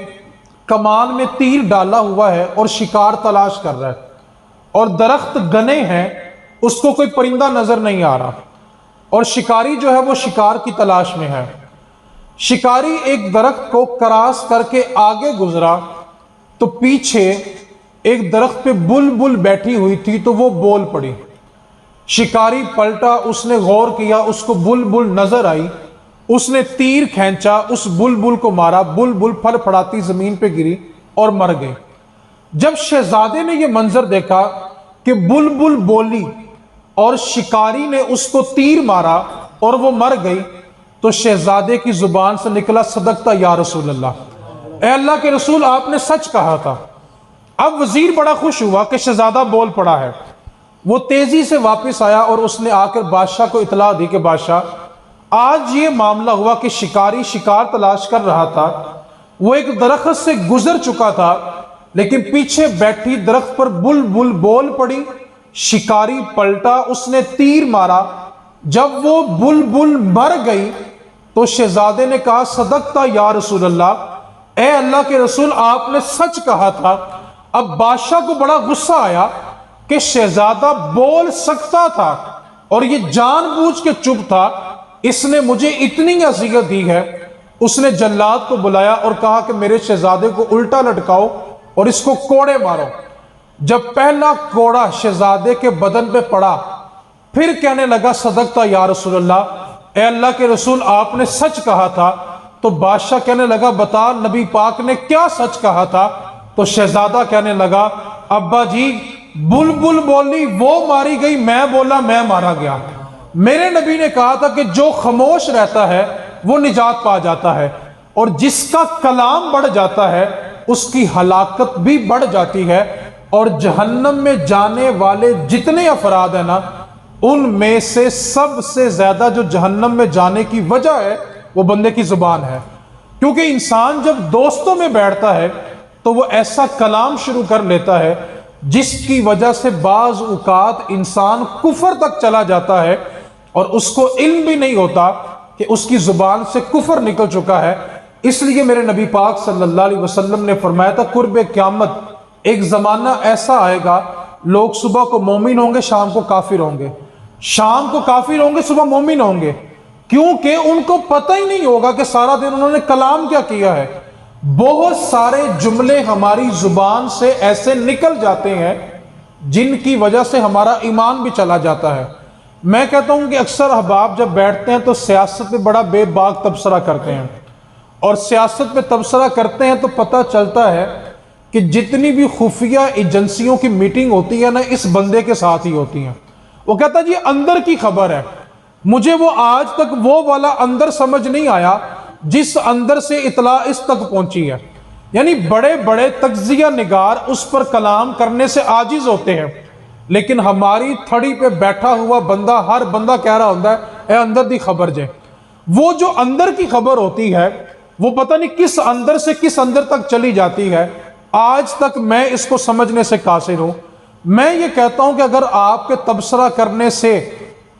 کمان میں تیر ڈالا ہوا ہے اور شکار تلاش کر رہا ہے، اور درخت گنے ہیں، اس کو کوئی پرندہ نظر نہیں آ رہا، اور شکاری جو ہے وہ شکار کی تلاش میں ہے۔ شکاری ایک درخت کو کراس کر کے آگے گزرا تو پیچھے ایک درخت پہ بلبل بیٹھی ہوئی تھی تو وہ بول پڑی۔ شکاری پلٹا، اس نے غور کیا، اس کو بلبل نظر آئی، اس نے تیر کھینچا، اس بلبل کو مارا، بلبل پھڑ پھڑاتی زمین پہ گری اور مر گئی۔ جب شہزادے نے یہ منظر دیکھا کہ بلبل بولی اور شکاری نے اس کو تیر مارا اور وہ مر گئی، تو شہزادے کی زبان سے نکلا صدقتا یا رسول اللہ، اے اللہ کے رسول آپ نے سچ کہا تھا۔ اب وزیر بڑا خوش ہوا کہ شہزادہ بول پڑا ہے۔ وہ تیزی سے واپس آیا اور اس نے آ کر بادشاہ کو اطلاع دی کہ بادشاہ آج یہ معاملہ ہوا کہ شکاری شکار تلاش کر رہا تھا، وہ ایک درخت سے گزر چکا تھا لیکن پیچھے بیٹھی درخت پر بلبل بول پڑی، شکاری پلٹا، اس نے تیر مارا، جب وہ بلبل مر گئی تو شہزادے نے کہا صدقتا یا رسول اللہ، اے اللہ کے رسول آپ نے سچ کہا تھا۔ اب بادشاہ کو بڑا غصہ آیا کہ شہزادہ بول سکتا تھا اور یہ جان بوجھ کے چپ تھا، اس نے مجھے اتنی اذیت دی ہے۔ اس نے جلاد کو بلایا اور کہا کہ میرے شہزادے کو الٹا لٹکاؤ اور اس کو کوڑے مارو۔ جب پہلا کوڑا شہزادے کے بدن پہ پڑا، پھر کہنے لگا صدقتا یا رسول اللہ، اے اللہ کے رسول آپ نے سچ کہا تھا۔ تو بادشاہ کہنے لگا بتا نبی پاک نے کیا سچ کہا تھا؟ تو شہزادہ کہنے لگا ابا جی بلبل بولی وہ ماری گئی، میں بولا میں مارا گیا۔ میرے نبی نے کہا تھا کہ جو خاموش رہتا ہے وہ نجات پا جاتا ہے، اور جس کا کلام بڑھ جاتا ہے اس کی ہلاکت بھی بڑھ جاتی ہے، اور جہنم میں جانے والے جتنے افراد ہیں نا ان میں سے سب سے زیادہ جو جہنم میں جانے کی وجہ ہے وہ بندے کی زبان ہے۔ کیونکہ انسان جب دوستوں میں بیٹھتا ہے تو وہ ایسا کلام شروع کر لیتا ہے جس کی وجہ سے بعض اوقات انسان کفر تک چلا جاتا ہے اور اس کو علم بھی نہیں ہوتا کہ اس کی زبان سے کفر نکل چکا ہے۔ اس لیے میرے نبی پاک صلی اللہ علیہ وسلم نے فرمایا تھا قرب قیامت ایک زمانہ ایسا آئے گا، لوگ صبح کو مومن ہوں گے، شام کو کافر ہوں گے، شام کو کافر ہوں گے، صبح مومن ہوں گے، کیونکہ ان کو پتہ ہی نہیں ہوگا کہ سارا دن انہوں نے کلام کیا کیا ہے۔ بہت سارے جملے ہماری زبان سے ایسے نکل جاتے ہیں جن کی وجہ سے ہمارا ایمان بھی چلا جاتا ہے۔ میں کہتا ہوں کہ اکثر احباب جب بیٹھتے ہیں تو سیاست پہ بڑا بے باک تبصرہ کرتے ہیں، اور سیاست پہ تبصرہ کرتے ہیں تو پتہ چلتا ہے کہ جتنی بھی خفیہ ایجنسیوں کی میٹنگ ہوتی ہے نا، اس بندے کے ساتھ ہی ہوتی ہیں۔ وہ کہتا ہے جی اندر کی خبر ہے، مجھے وہ آج تک وہ والا اندر سمجھ نہیں آیا جس اندر سے اطلاع اس تک پہنچی ہے۔ یعنی بڑے بڑے تجزیہ نگار اس پر کلام کرنے سے عاجز ہوتے ہیں، لیکن ہماری تھڑی پہ بیٹھا ہوا بندہ، ہر بندہ کہہ رہا ہوتا ہے اے اندر دی خبر جے۔ وہ جو اندر کی خبر ہوتی ہے وہ پتہ نہیں کس اندر سے کس اندر تک چلی جاتی ہے، آج تک میں اس کو سمجھنے سے قاصر ہوں۔ میں یہ کہتا ہوں کہ اگر آپ کے تبصرہ کرنے سے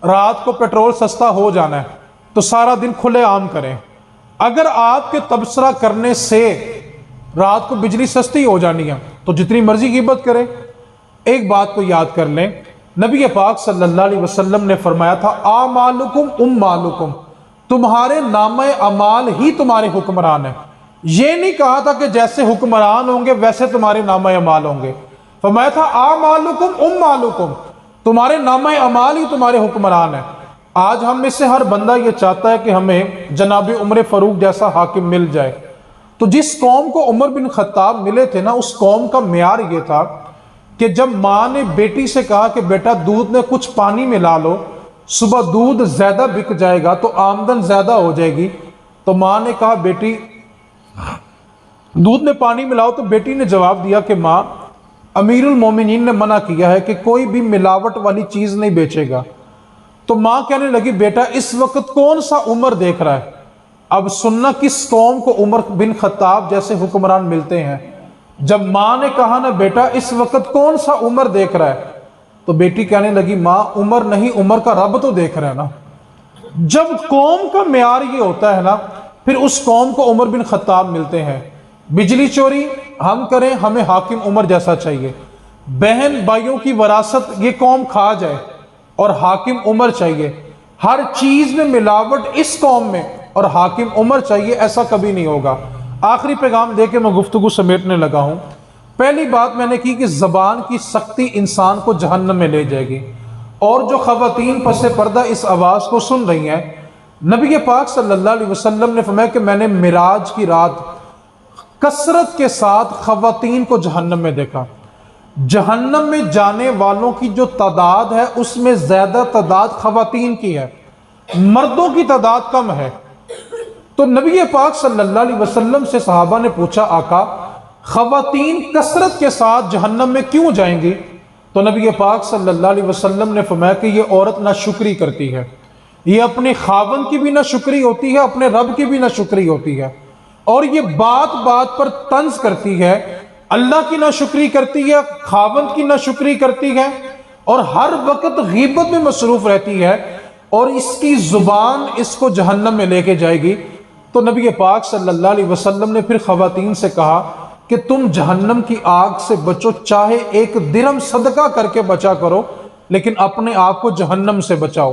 رات کو پیٹرول سستا ہو جانا ہے تو سارا دن کھلے عام کریں۔ اگر آپ کے تبصرہ کرنے سے رات کو بجلی سستی ہو جانی ہے تو جتنی مرضی غیبت کریں۔ ایک بات کو یاد کر لیں، نبی پاک صلی اللہ علیہ وسلم نے فرمایا تھا اعمالکم اموالکم، تمہارے نامہ اعمال ہی تمہارے حکمران ہیں۔ یہ نہیں کہا تھا کہ جیسے حکمران ہوں گے ویسے تمہارے نامہ اعمال ہوں گے، فرمایا تھا اعمالکم اموالکم، تمہارے نامہ اعمال ہی تمہارے حکمران ہیں۔ آج ہم میں سے ہر بندہ یہ چاہتا ہے کہ ہمیں جناب عمر فاروق جیسا حاکم مل جائے۔ تو جس قوم کو عمر بن خطاب ملے تھے نا، اس قوم کا معیار یہ تھا کہ جب ماں نے بیٹی سے کہا کہ بیٹا دودھ میں کچھ پانی ملا لو، صبح دودھ زیادہ بک جائے گا تو آمدن زیادہ ہو جائے گی، تو ماں نے کہا بیٹی دودھ میں پانی ملاؤ، تو بیٹی نے جواب دیا کہ ماں امیر المومنین نے منع کیا ہے کہ کوئی بھی ملاوٹ والی چیز نہیں بیچے گا۔ تو ماں کہنے لگی بیٹا اس وقت کون سا عمر دیکھ رہا ہے؟ اب سننا کس قوم کو عمر بن خطاب جیسے حکمران ملتے ہیں۔ جب ماں نے کہا نا بیٹا اس وقت کون سا عمر دیکھ رہا ہے، تو بیٹی کہنے لگی ماں عمر نہیں، عمر کا رب تو دیکھ رہا ہے نا۔ جب قوم کا معیار یہ ہوتا ہے نا، پھر اس قوم کو عمر بن خطاب ملتے ہیں۔ بجلی چوری ہم کریں، ہمیں حاکم عمر جیسا چاہیے۔ بہن بھائیوں کی وراثت یہ قوم کھا جائے اور حاکم عمر چاہیے۔ ہر چیز میں ملاوٹ اس قوم میں اور حاکم عمر چاہیے، ایسا کبھی نہیں ہوگا۔ آخری پیغام دے کے میں گفتگو سمیٹنے لگا ہوں۔ پہلی بات میں نے کی کہ زبان کی سختی انسان کو جہنم میں لے جائے گی، اور جو خواتین پس پردہ اس آواز کو سن رہی ہیں، نبی پاک صلی اللہ علیہ وسلم نے فرمایا کہ میں نے معراج کی رات کثرت کے ساتھ خواتین کو جہنم میں دیکھا۔ جہنم میں جانے والوں کی جو تعداد ہے اس میں زیادہ تعداد خواتین کی ہے، مردوں کی تعداد کم ہے۔ تو نبی پاک صلی اللہ علیہ وسلم سے صحابہ نے پوچھا آقا خواتین کثرت کے ساتھ جہنم میں کیوں جائیں گی؟ تو نبی پاک صلی اللہ علیہ وسلم نے فرمایا کہ یہ عورت ناشکری کرتی ہے، یہ اپنے خاوند کی بھی ناشکری ہوتی ہے، اپنے رب کی بھی ناشکری ہوتی ہے، اور یہ بات بات پر طنز کرتی ہے، اللہ کی ناشکری کرتی ہے، خاوند کی ناشکری کرتی ہے، اور ہر وقت غیبت میں مصروف رہتی ہے، اور اس کی زبان اس کو جہنم میں لے کے جائے گی۔ تو نبی پاک صلی اللہ علیہ وسلم نے پھر خواتین سے کہا کہ تم جہنم کی آگ سے بچو، چاہے ایک درہم صدقہ کر کے بچا کرو، لیکن اپنے آپ کو جہنم سے بچاؤ۔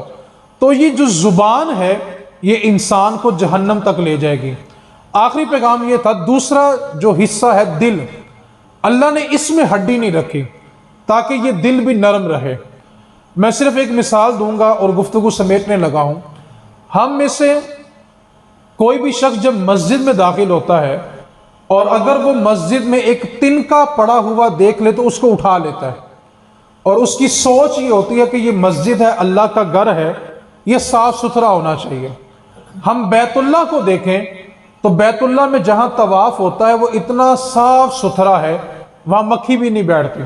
تو یہ جو زبان ہے یہ انسان کو جہنم تک لے جائے گی۔ آخری پیغام یہ تھا، دوسرا جو حصہ ہے دل، اللہ نے اس میں ہڈی نہیں رکھی تاکہ یہ دل بھی نرم رہے۔ میں صرف ایک مثال دوں گا اور گفتگو سمیٹنے لگا ہوں۔ ہم میں سے کوئی بھی شخص جب مسجد میں داخل ہوتا ہے اور اگر وہ مسجد میں ایک تنکا پڑا ہوا دیکھ لے تو اس کو اٹھا لیتا ہے، اور اس کی سوچ یہ ہوتی ہے کہ یہ مسجد ہے، اللہ کا گھر ہے، یہ صاف ستھرا ہونا چاہیے۔ ہم بیت اللہ کو دیکھیں تو بیت اللہ میں جہاں طواف ہوتا ہے وہ اتنا صاف ستھرا ہے، وہاں مکھی بھی نہیں بیٹھتی۔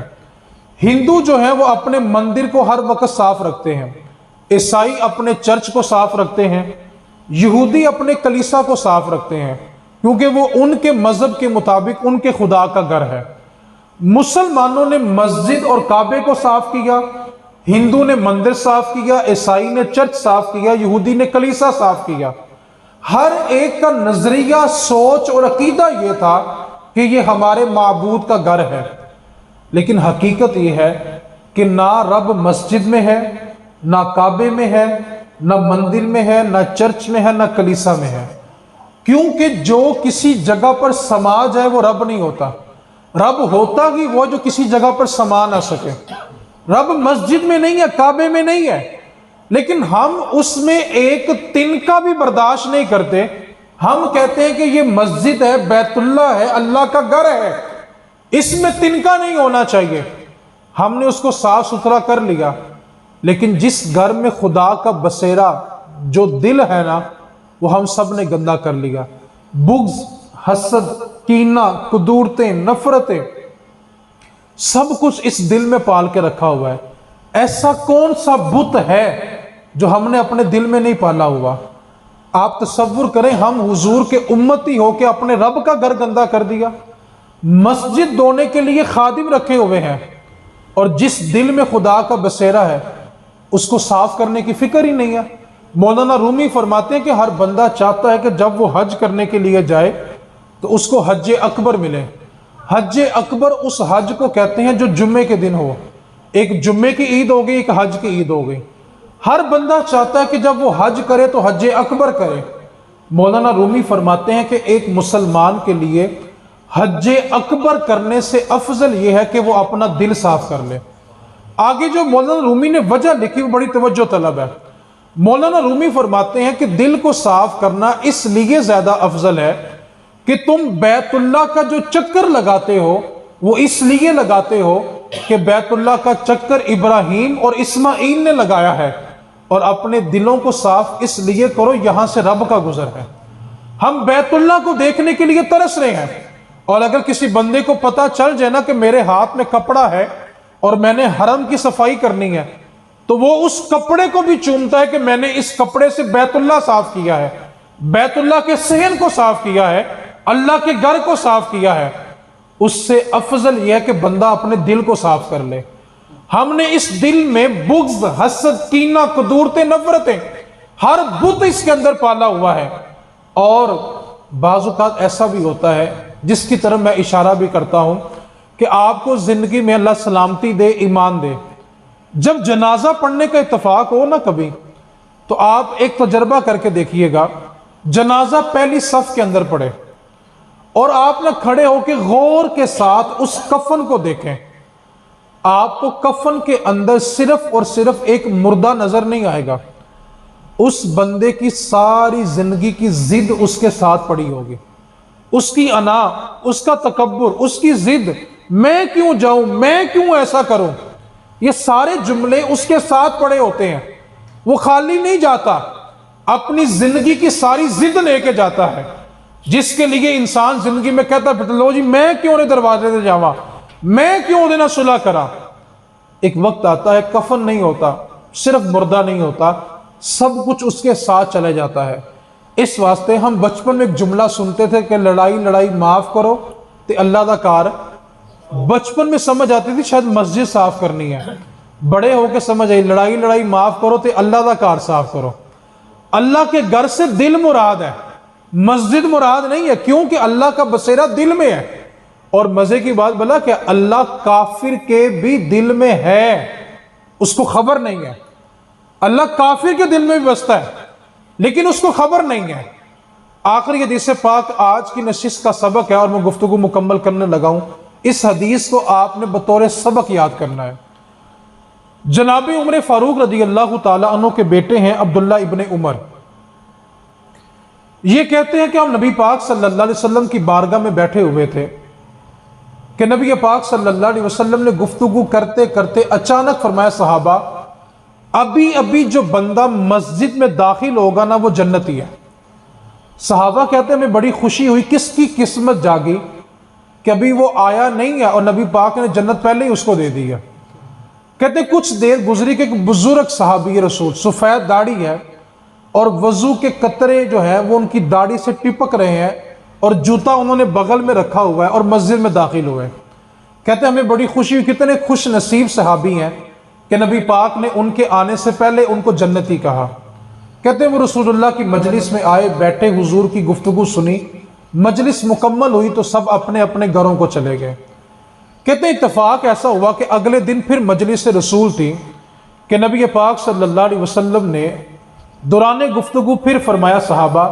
ہندو جو ہیں وہ اپنے مندر کو ہر وقت صاف رکھتے ہیں، عیسائی اپنے چرچ کو صاف رکھتے ہیں، یہودی اپنے کلیسا کو صاف رکھتے ہیں، کیونکہ وہ ان کے مذہب کے مطابق ان کے خدا کا گھر ہے۔ مسلمانوں نے مسجد اور کعبے کو صاف کیا، ہندو نے مندر صاف کیا، عیسائی نے چرچ صاف کیا، یہودی نے کلیسا صاف کیا۔ ہر ایک کا نظریہ، سوچ اور عقیدہ یہ تھا کہ یہ ہمارے معبود کا گھر ہے، لیکن حقیقت یہ ہے کہ نہ رب مسجد میں ہے، نہ کعبے میں ہے، نہ مندر میں ہے، نہ چرچ میں ہے، نہ کلیسا میں ہے، کیونکہ جو کسی جگہ پر سما جائے وہ رب نہیں ہوتا۔ رب ہوتا ہی وہ جو کسی جگہ پر سما نہ سکے۔ رب مسجد میں نہیں ہے، کعبے میں نہیں ہے، لیکن ہم اس میں ایک تنکا بھی برداشت نہیں کرتے۔ ہم کہتے ہیں کہ یہ مسجد ہے، بیت اللہ ہے، اللہ کا گھر ہے، اس میں تنکا نہیں ہونا چاہیے۔ ہم نے اس کو صاف ستھرا کر لیا، لیکن جس گھر میں خدا کا بسیرا جو دل ہے نا، وہ ہم سب نے گندا کر لیا۔ بغض، حسد، کینہ، قدورتیں، نفرتیں، سب کچھ اس دل میں پال کے رکھا ہوا ہے۔ ایسا کون سا بت ہے جو ہم نے اپنے دل میں نہیں پالا ہوا؟ آپ تصور کریں، ہم حضور کے امتی ہو کے اپنے رب کا گھر گندا کر دیا۔ مسجد دھونے کے لیے خادم رکھے ہوئے ہیں، اور جس دل میں خدا کا بسیرا ہے اس کو صاف کرنے کی فکر ہی نہیں ہے۔ مولانا رومی فرماتے ہیں کہ ہر بندہ چاہتا ہے کہ جب وہ حج کرنے کے لیے جائے تو اس کو حج اکبر ملے۔ حج اکبر اس حج کو کہتے ہیں جو جمعے کے دن ہو۔ ایک جمعے کی عید ہو گئی، ایک حج کی عید ہو گئی۔ ہر بندہ چاہتا ہے کہ جب وہ حج کرے تو حج اکبر کرے۔ مولانا رومی فرماتے ہیں کہ ایک مسلمان کے لیے حج اکبر کرنے سے افضل یہ ہے کہ وہ اپنا دل صاف کر لے۔ آگے جو مولانا رومی نے وجہ لکھی وہ بڑی توجہ طلب ہے۔ مولانا رومی فرماتے ہیں کہ دل کو صاف کرنا اس لیے زیادہ افضل ہے کہ تم بیت اللہ کا جو چکر لگاتے ہو وہ اس لیے لگاتے ہو کہ بیت اللہ کا چکر ابراہیم اور اسماعیل نے لگایا ہے، اور اپنے دلوں کو صاف اس لیے کرو یہاں سے رب کا گزر ہے۔ ہم بیت اللہ کو دیکھنے کے لیے ترس رہے ہیں، اور اگر کسی بندے کو پتہ چل جائے نا کہ میرے ہاتھ میں کپڑا ہے اور میں نے حرم کی صفائی کرنی ہے، تو وہ اس کپڑے کو بھی چومتا ہے کہ میں نے اس کپڑے سے بیت اللہ صاف کیا ہے، بیت اللہ کے صحن کو صاف کیا ہے، اللہ کے گھر کو صاف کیا ہے۔ اس سے افضل یہ ہے کہ بندہ اپنے دل کو صاف کر لے۔ ہم نے اس دل میں بغض، حسد، کینہ، قدورتیں، نفرتیں، ہر بت اس کے اندر پالا ہوا ہے۔ اور بعض اوقات ایسا بھی ہوتا ہے، جس کی طرف میں اشارہ بھی کرتا ہوں، کہ آپ کو زندگی میں اللہ سلامتی دے، ایمان دے، جب جنازہ پڑھنے کا اتفاق ہو نا کبھی، تو آپ ایک تجربہ کر کے دیکھیے گا، جنازہ پہلی صف کے اندر پڑھے اور آپ نہ کھڑے ہو کے غور کے ساتھ اس کفن کو دیکھیں، آپ کو کفن کے اندر صرف اور صرف ایک مردہ نظر نہیں آئے گا، اس بندے کی ساری زندگی کی ضد اس کے ساتھ پڑی ہوگی، اس کی انا، اس کا تکبر، اس کی ضد، میں کیوں جاؤں، میں کیوں ایسا کروں، یہ سارے جملے اس کے ساتھ پڑے ہوتے ہیں۔ وہ خالی نہیں جاتا، اپنی زندگی کی ساری ضد لے کے جاتا ہے، جس کے لیے انسان زندگی میں کہتا ہے لو جی میں کیوں نہیں دروازے سے جاواں، میں کیوں دینا صلح کرا۔ ایک وقت آتا ہے کفن نہیں ہوتا، صرف مردہ نہیں ہوتا، سب کچھ اس کے ساتھ چلے جاتا ہے۔ اس واسطے ہم بچپن میں ایک جملہ سنتے تھے کہ لڑائی لڑائی معاف کرو تے اللہ دا کار۔ بچپن میں سمجھ آتی تھی شاید مسجد صاف کرنی ہے، بڑے ہو کے سمجھ آئی لڑائی لڑائی معاف کرو تے اللہ دا کار صاف کرو۔ اللہ کے گھر سے دل مراد ہے، مسجد مراد نہیں ہے، کیونکہ اللہ کا بسیرا دل میں ہے۔ اور مزے کی بات بلا کہ اللہ کافر کے بھی دل میں ہے، اس کو خبر نہیں ہے۔ اللہ کافر کے دل میں بھی بستا ہے لیکن اس کو خبر نہیں ہے۔ آخری حدیث پاک آج کی نشست کا سبق ہے، اور میں گفتگو مکمل کرنے لگا ہوں۔ اس حدیث کو آپ نے بطور سبق یاد کرنا ہے۔ جناب عمر فاروق رضی اللہ تعالی عنہ کے بیٹے ہیں عبداللہ ابن عمر، یہ کہتے ہیں کہ ہم نبی پاک صلی اللہ علیہ وسلم کی بارگاہ میں بیٹھے ہوئے تھے کہ نبی پاک صلی اللہ علیہ وسلم نے گفتگو کرتے کرتے اچانک فرمایا صحابہ، ابھی ابھی جو بندہ مسجد میں داخل ہوگا نا وہ جنتی ہے۔ صحابہ کہتے ہیں ہمیں بڑی خوشی ہوئی، کس کی قسمت جاگی کہ ابھی وہ آیا نہیں ہے اور نبی پاک نے جنت پہلے ہی اس کو دے دی ہے۔ کہتے ہیں کچھ دیر گزری کہ ایک بزرگ صحابی رسول، سفید داڑھی ہے اور وضو کے قطرے جو ہیں وہ ان کی داڑھی سے ٹپک رہے ہیں، اور جوتا انہوں نے بغل میں رکھا ہوا ہے اور مسجد میں داخل ہوئے۔ کہتے ہیں ہمیں بڑی خوشی ہوئی، کتنے خوش نصیب صحابی ہیں کہ نبی پاک نے ان کے آنے سے پہلے ان کو جنتی کہا۔ کہتے ہیں وہ رسول اللہ کی مجلس میں آئے، بیٹھے، حضور کی گفتگو سنی، مجلس مکمل ہوئی تو سب اپنے اپنے گھروں کو چلے گئے۔ کہتے ہیں اتفاق ایسا ہوا کہ اگلے دن پھر مجلس رسول تھی، کہ نبی پاک صلی اللہ علیہ وسلم نے دوران گفتگو پھر فرمایا صحابہ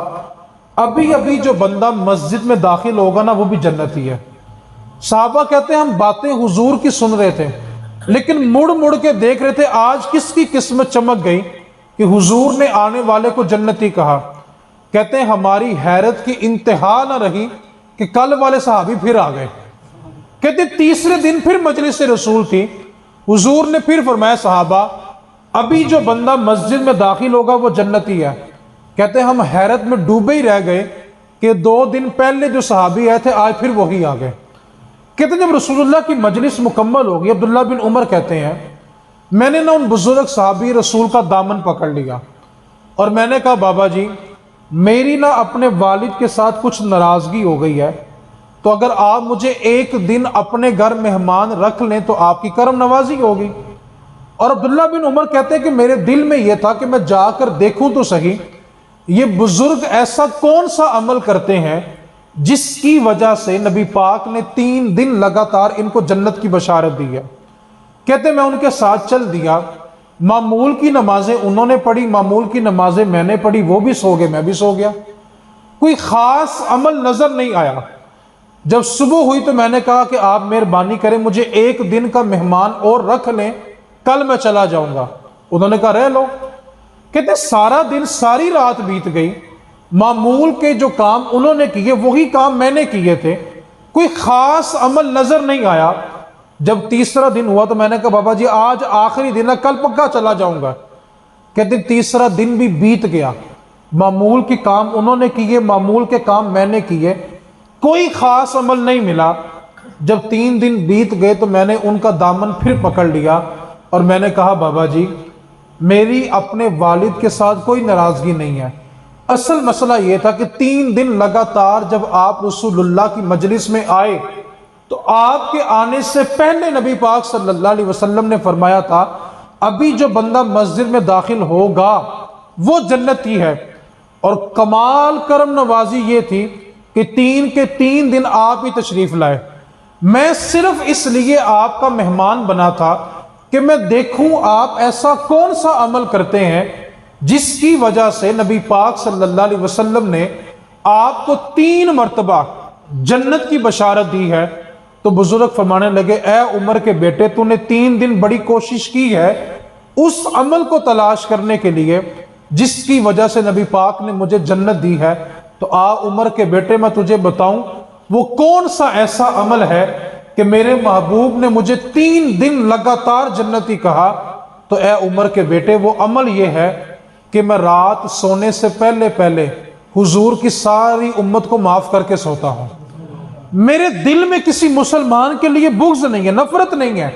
ابھی ابھی جو بندہ مسجد میں داخل ہوگا نا وہ بھی جنتی ہے۔ صحابہ کہتے ہیں ہم باتیں حضور کی سن رہے تھے لیکن مڑ مڑ کے دیکھ رہے تھے آج کس کی قسمت چمک گئی کہ حضور نے آنے والے کو جنتی کہا۔ کہتے ہیں ہماری حیرت کی انتہا نہ رہی کہ کل والے صحابی پھر آ گئے۔ کہتے ہیں تیسرے دن پھر مجلس رسول تھی، حضور نے پھر فرمایا صحابہ ابھی جو بندہ مسجد میں داخل ہوگا وہ جنتی ہے۔ کہتے ہیں ہم حیرت میں ڈوبے ہی رہ گئے کہ 2 دن پہلے جو صحابی آئے تھے آج پھر وہی آ گئے۔ کہتے ہیں جب رسول اللہ کی مجلس مکمل ہوگی، عبداللہ بن عمر کہتے ہیں میں نے نہ ان بزرگ صحابی رسول کا دامن پکڑ لیا اور میں نے کہا بابا جی میری نہ اپنے والد کے ساتھ کچھ ناراضگی ہو گئی ہے، تو اگر آپ مجھے ایک دن اپنے گھر مہمان رکھ لیں تو آپ کی کرم نوازی ہوگی۔ اور عبداللہ بن عمر کہتے ہیں کہ میرے دل میں یہ تھا کہ میں جا کر دیکھوں تو صحیح یہ بزرگ ایسا کون سا عمل کرتے ہیں جس کی وجہ سے نبی پاک نے 3 دن لگاتار ان کو جنت کی بشارت دی ہے۔ کہتے ہیں میں ان کے ساتھ چل دیا، معمول کی نمازیں انہوں نے پڑھی، معمول کی نمازیں میں نے پڑھی، وہ بھی سو گئے میں بھی سو گیا، کوئی خاص عمل نظر نہیں آیا۔ جب صبح ہوئی تو میں نے کہا کہ آپ مہربانی کریں مجھے ایک دن کا مہمان اور رکھ لیں، کل میں چلا جاؤں گا۔ انہوں نے کہا رہ لو۔ کہتے ہیں سارا دن ساری رات بیت گئی، معمول کے جو کام انہوں نے کیے وہی کام میں نے کیے تھے، کوئی خاص عمل نظر نہیں آیا۔ جب تیسرا دن ہوا تو میں نے کہا بابا جی آج آخری دن ہے، کل پکا چلا جاؤں گا۔ کہتے ہیں تیسرا دن بھی بیت گیا، معمول کے کام انہوں نے کیے، معمول کے کام میں نے کیے، کوئی خاص عمل نہیں ملا۔ جب 3 دن بیت گئے تو میں نے ان کا دامن پھر پکڑ لیا اور میں نے کہا بابا جی میری اپنے والد کے ساتھ کوئی ناراضگی نہیں ہے، اصل مسئلہ یہ تھا کہ 3 دن لگاتار جب آپ رسول اللہ کی مجلس میں آئے تو آپ کے آنے سے پہلے نبی پاک صلی اللہ علیہ وسلم نے فرمایا تھا ابھی جو بندہ مسجد میں داخل ہوگا وہ جنتی ہے۔ اور کمال کرم نوازی یہ تھی کہ 3 کے 3 دن آپ ہی تشریف لائے، میں صرف اس لیے آپ کا مہمان بنا تھا کہ میں دیکھوں آپ ایسا کون سا عمل کرتے ہیں جس کی وجہ سے نبی پاک صلی اللہ علیہ وسلم نے آپ کو 3 مرتبہ جنت کی بشارت دی ہے۔ تو بزرگ فرمانے لگے اے عمر کے بیٹے تو نے 3 دن بڑی کوشش کی ہے اس عمل کو تلاش کرنے کے لیے جس کی وجہ سے نبی پاک نے مجھے جنت دی ہے، تو آ عمر کے بیٹے میں تجھے بتاؤں وہ کون سا ایسا عمل ہے کہ میرے محبوب نے مجھے 3 دن لگاتار جنتی کہا۔ تو اے عمر کے بیٹے وہ عمل یہ ہے کہ میں رات سونے سے پہلے پہلے حضور کی ساری امت کو معاف کر کے سوتا ہوں۔ میرے دل میں کسی مسلمان کے لیے بغض نہیں ہے، نفرت نہیں ہے،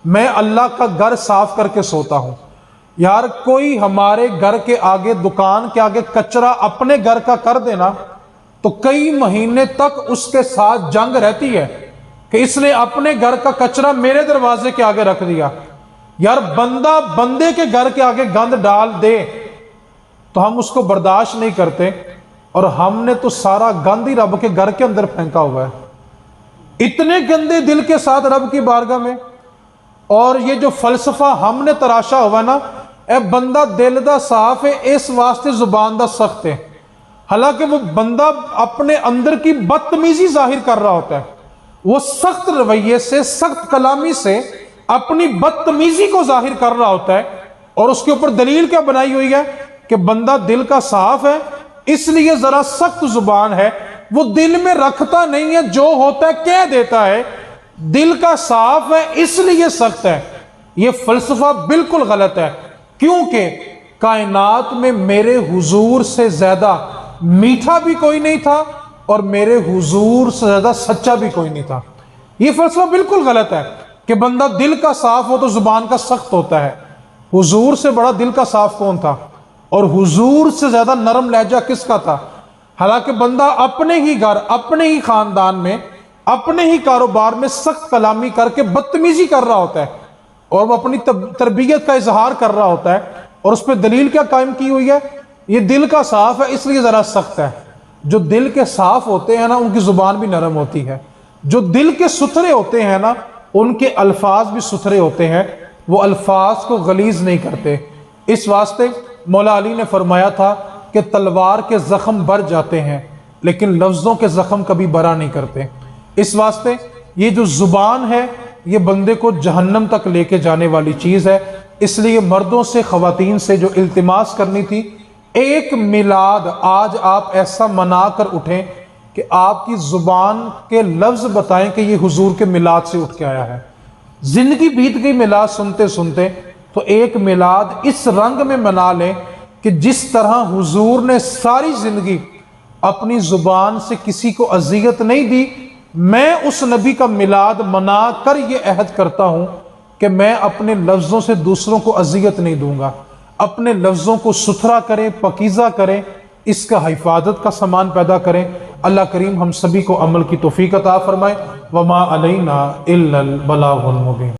میں اللہ کا گھر صاف کر کے سوتا ہوں۔ یار کوئی ہمارے گھر کے آگے دکان کے آگے کچرا اپنے گھر کا کر دینا تو کئی مہینے تک اس کے ساتھ جنگ رہتی ہے کہ اس نے اپنے گھر کا کچرا میرے دروازے کے آگے رکھ دیا۔ یار بندہ بندے کے گھر کے آگے گند ڈال دے تو ہم اس کو برداشت نہیں کرتے، اور ہم نے تو سارا گند ہی رب کے گھر کے اندر پھینکا ہوا ہے، اتنے گندے دل کے ساتھ رب کی بارگاہ میں۔ اور یہ جو فلسفہ ہم نے تراشا ہوا نا، اے بندہ دل دا صاف ہے اس واسطے زبان دا سخت ہے، حالانکہ وہ بندہ اپنے اندر کی بدتمیزی ظاہر کر رہا ہوتا ہے، وہ سخت رویے سے سخت کلامی سے اپنی بدتمیزی کو ظاہر کر رہا ہوتا ہے، اور اس کے اوپر دلیل کیا بنائی ہوئی ہے کہ بندہ دل کا صاف ہے اس لیے ذرا سخت زبان ہے، وہ دل میں رکھتا نہیں ہے، جو ہوتا ہے کہہ دیتا ہے، دل کا صاف ہے اس لیے سخت ہے۔ یہ فلسفہ بالکل غلط ہے، کیونکہ کائنات میں میرے حضور سے زیادہ میٹھا بھی کوئی نہیں تھا اور میرے حضور سے زیادہ سچا بھی کوئی نہیں تھا۔ یہ فلسفہ بالکل غلط ہے کہ بندہ دل کا صاف ہو تو زبان کا سخت ہوتا ہے۔ حضور سے بڑا دل کا صاف کون تھا، اور حضور سے زیادہ نرم لہجہ کس کا تھا؟ حالانکہ بندہ اپنے ہی گھر، اپنے ہی خاندان میں، اپنے ہی کاروبار میں سخت کلامی کر کے بدتمیزی کر رہا ہوتا ہے، اور وہ اپنی تربیت کا اظہار کر رہا ہوتا ہے، اور اس پہ دلیل کیا قائم کی ہوئی ہے؟ یہ دل کا صاف ہے اس لیے ذرا سخت ہے۔ جو دل کے صاف ہوتے ہیں نا ان کی زبان بھی نرم ہوتی ہے، جو دل کے ستھرے ہوتے ہیں نا ان کے الفاظ بھی ستھرے ہوتے ہیں۔ وہ الفاظ کو غلیظ نہیں کرتے۔ اس واسطے مولا علی نے فرمایا تھا کہ تلوار کے زخم بر جاتے ہیں لیکن لفظوں کے زخم کبھی برا نہیں کرتے۔ اس واسطے یہ جو زبان ہے یہ بندے کو جہنم تک لے کے جانے والی چیز ہے۔ اس لیے مردوں سے خواتین سے جو التماس کرنی تھی، ایک میلاد آج آپ ایسا منا کر اٹھیں کہ آپ کی زبان کے لفظ بتائیں کہ یہ حضور کے میلاد سے اٹھ کے آیا ہے۔ زندگی بیت گئی میلاد سنتے سنتے، تو ایک میلاد اس رنگ میں منا لیں کہ جس طرح حضور نے ساری زندگی اپنی زبان سے کسی کو اذیت نہیں دی، میں اس نبی کا میلاد منا کر یہ عہد کرتا ہوں کہ میں اپنے لفظوں سے دوسروں کو اذیت نہیں دوں گا۔ اپنے لفظوں کو ستھرا کریں، پاکیزہ کریں، اس کا حفاظت کا سامان پیدا کریں۔ اللہ کریم ہم سبھی کو عمل کی توفیق عطا فرمائے۔ وما علینا الا البلاغ المبین۔